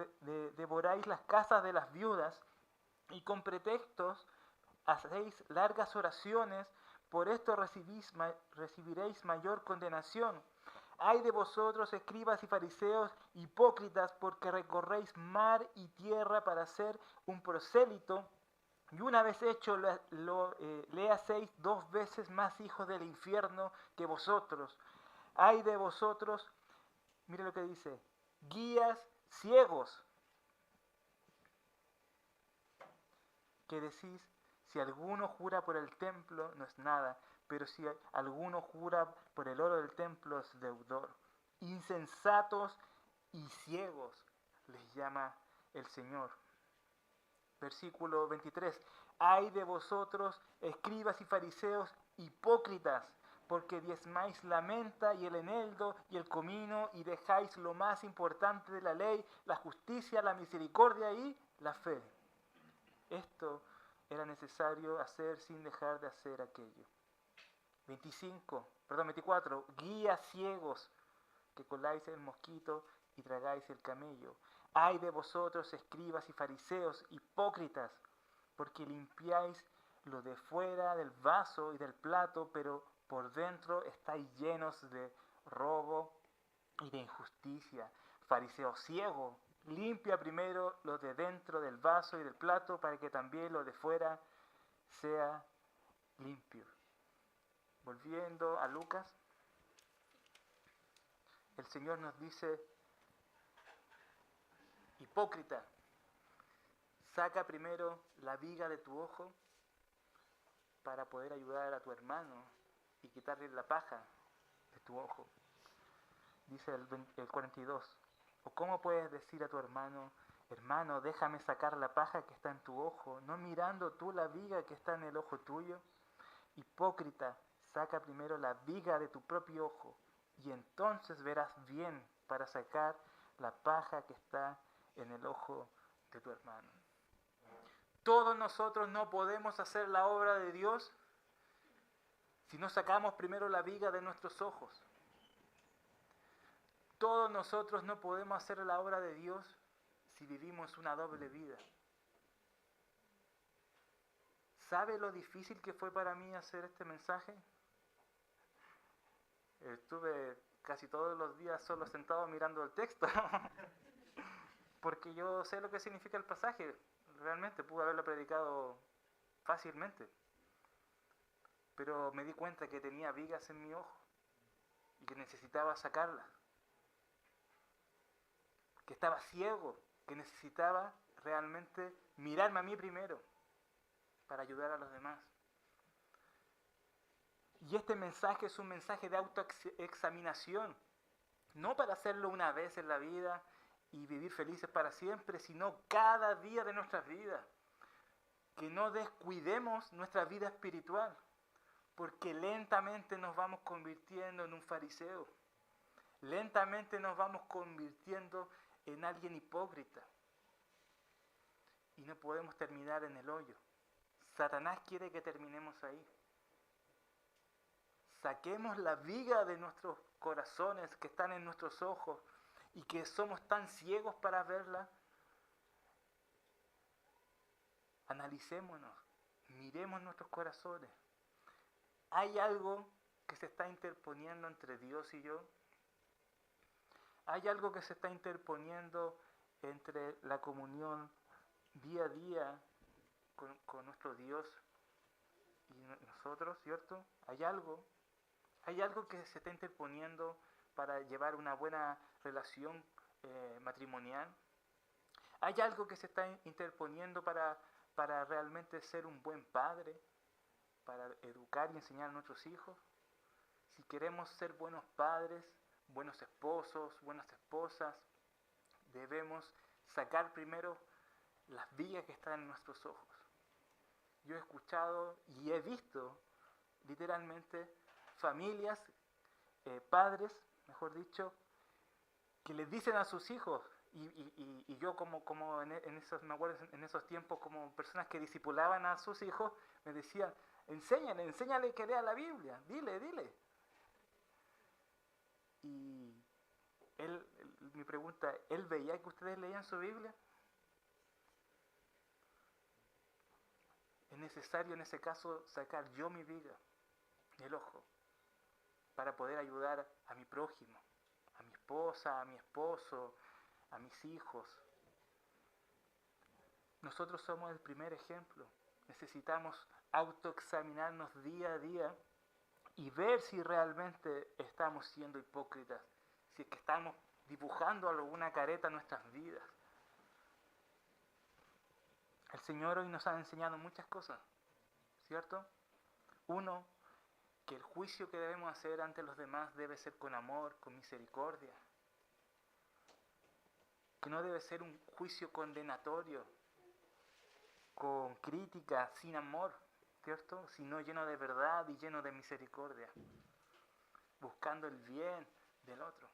devoráis las casas de las viudas, y con pretextos hacéis largas oraciones, por esto recibiréis mayor condenación. Ay de vosotros, escribas y fariseos, hipócritas, porque recorréis mar y tierra para ser un prosélito, y una vez hecho le hacéis 2 veces más hijos del infierno que vosotros. Ay de vosotros, mire lo que dice, guías ciegos, que decís, si alguno jura por el templo no es nada, pero si alguno jura por el oro del templo es deudor. Insensatos y ciegos les llama el Señor. Versículo 23. Ay de vosotros, escribas y fariseos, hipócritas, porque diezmáis la menta y el eneldo y el comino y dejáis lo más importante de la ley, la justicia, la misericordia y la fe. Esto era necesario hacer sin dejar de hacer aquello. 24. Guías ciegos, que coláis el mosquito y tragáis el camello. Ay de vosotros, escribas y fariseos, hipócritas, porque limpiáis lo de fuera del vaso y del plato, pero por dentro estáis llenos de robo y de injusticia. Fariseo ciego, limpia primero lo de dentro del vaso y del plato para que también lo de fuera sea limpio. Volviendo a Lucas, el Señor nos dice, hipócrita, saca primero la viga de tu ojo para poder ayudar a tu hermano y quitarle la paja de tu ojo. Dice el 42. ¿O cómo puedes decir a tu hermano, hermano, déjame sacar la paja que está en tu ojo, no mirando tú la viga que está en el ojo tuyo? Hipócrita, saca primero la viga de tu propio ojo, y entonces verás bien para sacar la paja que está en el ojo de tu hermano. Todos nosotros no podemos hacer la obra de Dios si no sacamos primero la viga de nuestros ojos. Todos nosotros no podemos hacer la obra de Dios si vivimos una doble vida. ¿Sabe lo difícil que fue para mí hacer este mensaje? Estuve casi todos los días solo sentado mirando el texto, porque yo sé lo que significa el pasaje. Realmente pude haberlo predicado fácilmente, pero me di cuenta que tenía vigas en mi ojo y que necesitaba sacarlas, que estaba ciego, que necesitaba realmente mirarme a mí primero para ayudar a los demás. Y este mensaje es un mensaje de autoexaminación, no para hacerlo una vez en la vida y vivir felices para siempre, sino cada día de nuestras vidas. Que no descuidemos nuestra vida espiritual, porque lentamente nos vamos convirtiendo en un fariseo. Lentamente nos vamos convirtiendo en alguien hipócrita. Y no podemos terminar en el hoyo. Satanás quiere que terminemos ahí. Saquemos la viga de nuestros corazones que están en nuestros ojos y que somos tan ciegos para verla. Analicémonos, miremos nuestros corazones. ¿Hay algo que se está interponiendo entre Dios y yo? ¿Hay algo que se está interponiendo entre la comunión día a día con nuestro Dios? nosotros, ¿cierto? Hay algo que se está interponiendo para llevar una buena relación matrimonial. Hay algo que se está interponiendo para realmente ser un buen padre, para educar y enseñar a nuestros hijos. Si queremos ser buenos padres, buenos esposos, buenas esposas, debemos sacar primero las vigas que están en nuestros ojos. Yo he escuchado y he visto literalmente familias, padres, mejor dicho, que les dicen a sus hijos, y yo como en esos, me acuerdo en esos tiempos, como personas que discipulaban a sus hijos, me decían, enséñale que lea la Biblia, dile. Y mi pregunta, ¿él veía que ustedes leían su Biblia? Es necesario en ese caso sacar yo mi viga del ojo para poder ayudar a mi prójimo, a mi esposa, a mi esposo, a mis hijos. Nosotros somos el primer ejemplo. Necesitamos autoexaminarnos día a día y ver si realmente estamos siendo hipócritas, si es que estamos dibujando alguna careta en nuestras vidas. El Señor hoy nos ha enseñado muchas cosas, ¿cierto? Uno, que el juicio que debemos hacer ante los demás debe ser con amor, con misericordia. Que no debe ser un juicio condenatorio, con crítica, sin amor, ¿cierto? Sino lleno de verdad y lleno de misericordia, buscando el bien del otro.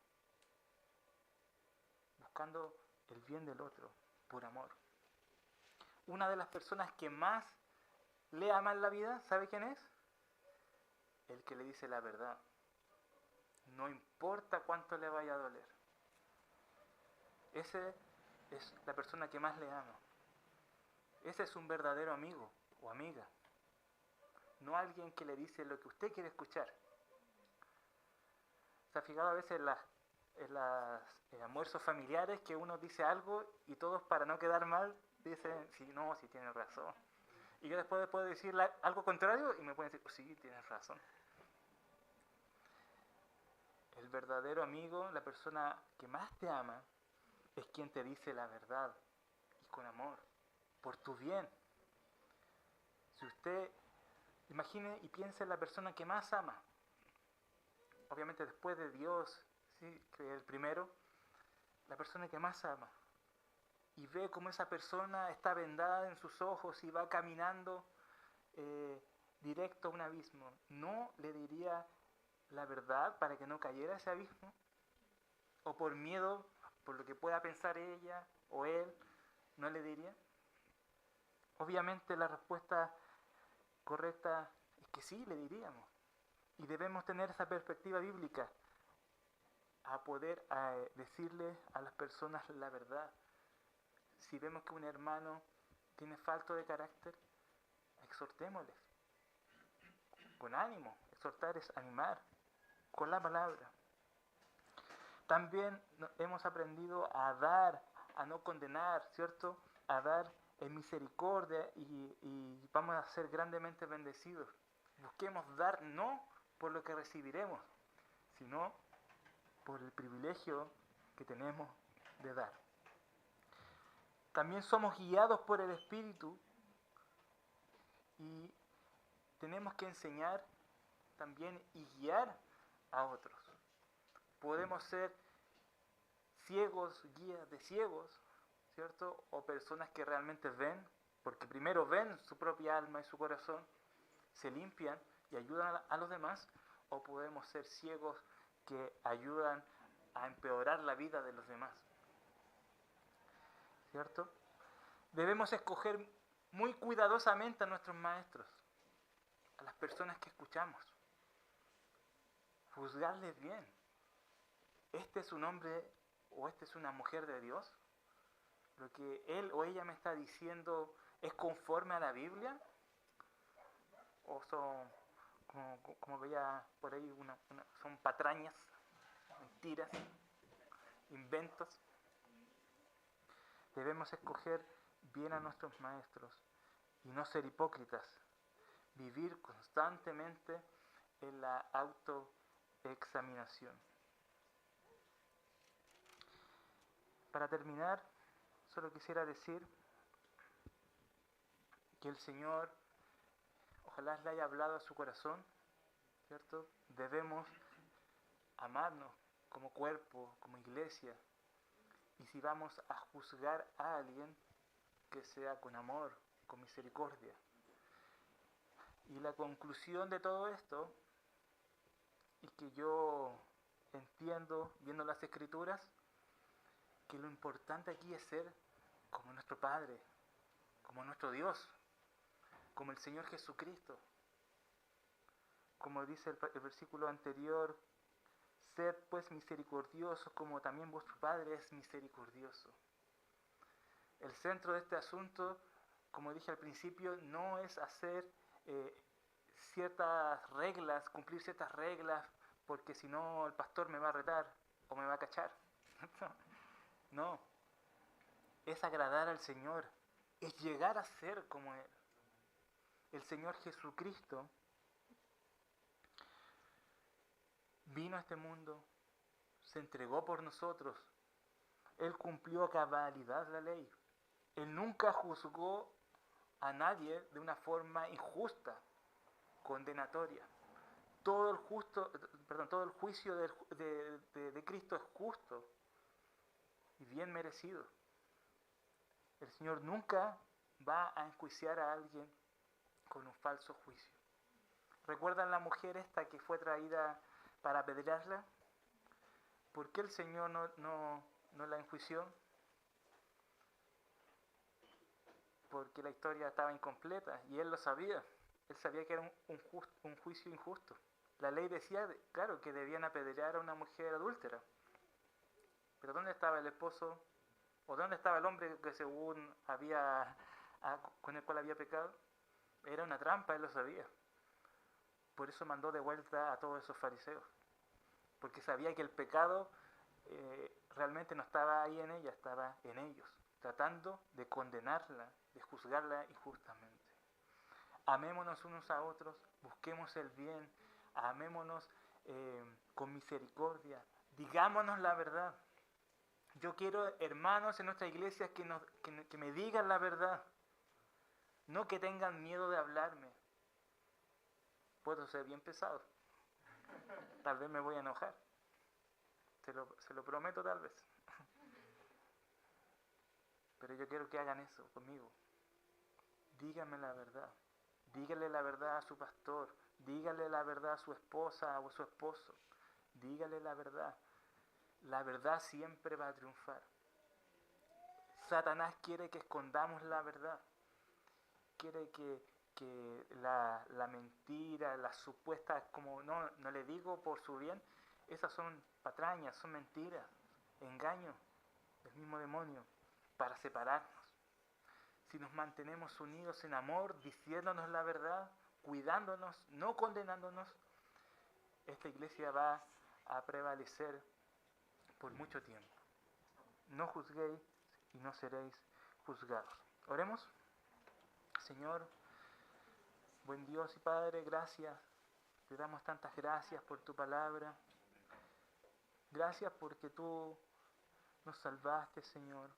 Buscando el bien del otro, por amor. Una de las personas que más le ama en la vida, ¿sabe quién es? El que le dice la verdad. No importa cuánto le vaya a doler. Ese es la persona que más le ama. Ese es un verdadero amigo o amiga. No alguien que le dice lo que usted quiere escuchar. ¿Se ha fijado a veces en los almuerzos familiares que uno dice algo y todos, para no quedar mal, dicen, sí, no, sí tienes razón? Y yo después puedo decir algo contrario y me pueden decir, sí, tienes razón. El verdadero amigo, la persona que más te ama, es quien te dice la verdad y con amor, por tu bien. Si usted imagine y piense en la persona que más ama, obviamente después de Dios, ¿sí?, que es el primero, la persona que más ama, y ve cómo esa persona está vendada en sus ojos y va caminando directo a un abismo, ¿no le diría la verdad para que no cayera a ese abismo? ¿O por miedo, por lo que pueda pensar ella o él, no le diría? Obviamente la respuesta correcta es que sí, le diríamos. Y debemos tener esa perspectiva bíblica a poder decirle a las personas la verdad. Si vemos que un hermano tiene falta de carácter, exhortémosle con ánimo. Exhortar es animar con la palabra. También hemos aprendido a dar, a no condenar, ¿cierto? A dar en misericordia y vamos a ser grandemente bendecidos. Busquemos dar no por lo que recibiremos, sino por el privilegio que tenemos de dar. También somos guiados por el Espíritu y tenemos que enseñar también y guiar a otros. Podemos ser ciegos, guías de ciegos, ¿cierto? O personas que realmente ven, porque primero ven su propia alma y su corazón, se limpian y ayudan a los demás, o podemos ser ciegos que ayudan a empeorar la vida de los demás, ¿cierto? Debemos escoger muy cuidadosamente a nuestros maestros, a las personas que escuchamos, juzgarles bien. ¿Este es un hombre o esta es una mujer de Dios? ¿Lo que él o ella me está diciendo es conforme a la Biblia? ¿O son, como veía por ahí, son patrañas, mentiras, inventos? Debemos escoger bien a nuestros maestros y no ser hipócritas, vivir constantemente en la autoexaminación. Para terminar, solo quisiera decir que el Señor, ojalá le haya hablado a su corazón, ¿cierto? Debemos amarnos como cuerpo, como iglesia, y si vamos a juzgar a alguien, que sea con amor, con misericordia. Y la conclusión de todo esto, y que yo entiendo viendo las Escrituras, que lo importante aquí es ser como nuestro Padre, como nuestro Dios, como el Señor Jesucristo. Como dice el versículo anterior, sed pues misericordiosos como también vuestro Padre es misericordioso. El centro de este asunto, como dije al principio, no es hacer ciertas reglas, cumplir ciertas reglas, porque si no el pastor me va a retar o me va a cachar. No, es agradar al Señor, es llegar a ser como Él. El Señor Jesucristo vino a este mundo, se entregó por nosotros, Él cumplió a cabalidad la ley. Él nunca juzgó a nadie de una forma injusta, condenatoria. Todo el juicio de Cristo es justo y bien merecido. El Señor nunca va a enjuiciar a alguien con un falso juicio. ¿Recuerdan la mujer esta que fue traída para apedrearla? ¿Por qué el Señor no la enjuició? Porque la historia estaba incompleta y Él lo sabía. Él sabía que era un juicio injusto. La ley decía, claro, que debían apedrear a una mujer adúltera. Pero ¿dónde estaba el esposo? ¿O dónde estaba el hombre que según con el cual había pecado? Era una trampa, Él lo sabía. Por eso mandó de vuelta a todos esos fariseos. Porque sabía que el pecado realmente no estaba ahí en ella, estaba en ellos, tratando de condenarla, de juzgarla injustamente. Amémonos unos a otros, busquemos el bien, amémonos con misericordia, digámonos la verdad. Yo quiero hermanos en nuestra iglesia que me digan la verdad, no que tengan miedo de hablarme. Puedo ser bien pesado, tal vez me voy a enojar, se lo prometo tal vez. Pero yo quiero que hagan eso conmigo. Díganme la verdad. Dígale la verdad a su pastor. Dígale la verdad a su esposa o a su esposo. Dígale la verdad. La verdad siempre va a triunfar. Satanás quiere que escondamos la verdad. Quiere que la mentira, las supuestas, como no le digo por su bien, esas son patrañas, son mentiras, engaños del mismo demonio para separarnos. Si nos mantenemos unidos en amor, diciéndonos la verdad, cuidándonos, no condenándonos, esta iglesia va a prevalecer por mucho tiempo. No juzguéis y no seréis juzgados. Oremos. Señor, buen Dios y Padre, gracias. Te damos tantas gracias por tu palabra. Gracias porque tú nos salvaste, Señor.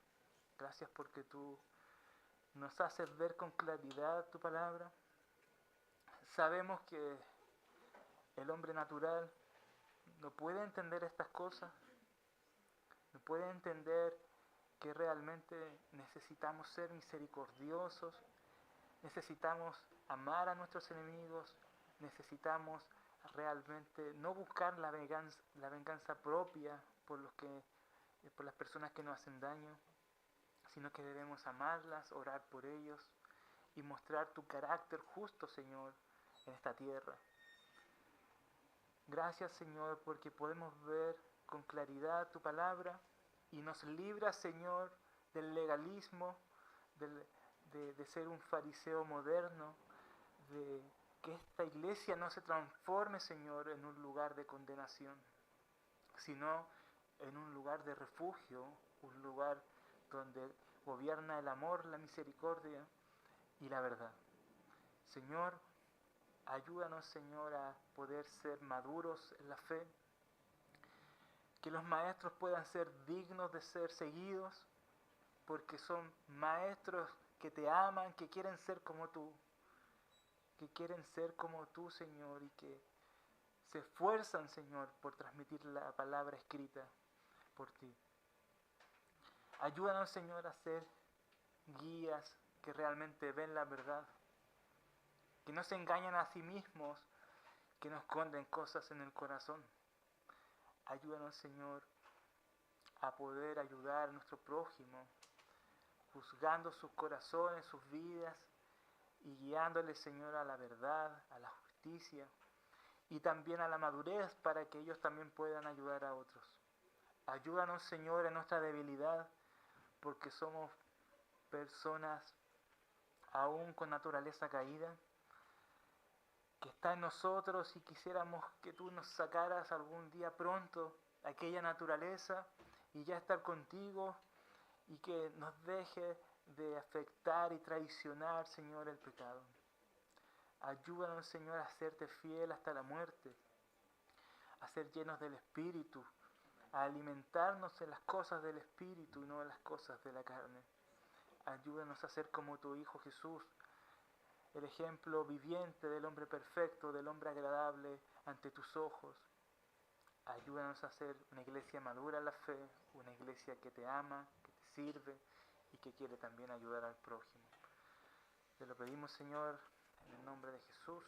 Gracias porque tú nos haces ver con claridad tu palabra. Sabemos que el hombre natural no puede entender estas cosas, no puede entender que realmente necesitamos ser misericordiosos, necesitamos amar a nuestros enemigos, necesitamos realmente no buscar la venganza propia por las personas que nos hacen daño, sino que debemos amarlas, orar por ellos y mostrar tu carácter justo, Señor, en esta tierra. Gracias, Señor, porque podemos ver con claridad tu palabra y nos libra, Señor, del legalismo, de ser un fariseo moderno, de que esta iglesia no se transforme, Señor, en un lugar de condenación, sino en un lugar de refugio, un lugar donde gobierna el amor, la misericordia y la verdad. Señor, Ayúdanos, Señor, a poder ser maduros en la fe. Que los maestros puedan ser dignos de ser seguidos, porque son maestros que te aman, que quieren ser como tú. Que quieren ser como tú, Señor, y que se esfuerzan, Señor, por transmitir la palabra escrita por ti. Ayúdanos, Señor, a ser guías que realmente ven la verdad, que no se engañan a sí mismos, que no esconden cosas en el corazón. Ayúdanos, Señor, a poder ayudar a nuestro prójimo, juzgando sus corazones, sus vidas, y guiándoles, Señor, a la verdad, a la justicia, y también a la madurez para que ellos también puedan ayudar a otros. Ayúdanos, Señor, en nuestra debilidad, porque somos personas aún con naturaleza caída, que está en nosotros y quisiéramos que tú nos sacaras algún día pronto aquella naturaleza y ya estar contigo y que nos deje de afectar y traicionar, Señor, el pecado. Ayúdanos, Señor, a serte fiel hasta la muerte, a ser llenos del Espíritu, a alimentarnos en las cosas del Espíritu y no en las cosas de la carne. Ayúdanos a ser como tu Hijo Jesús, el ejemplo viviente del hombre perfecto, del hombre agradable ante tus ojos. Ayúdanos a ser una iglesia madura en la fe, una iglesia que te ama, que te sirve y que quiere también ayudar al prójimo. Te lo pedimos, Señor, en el nombre de Jesús.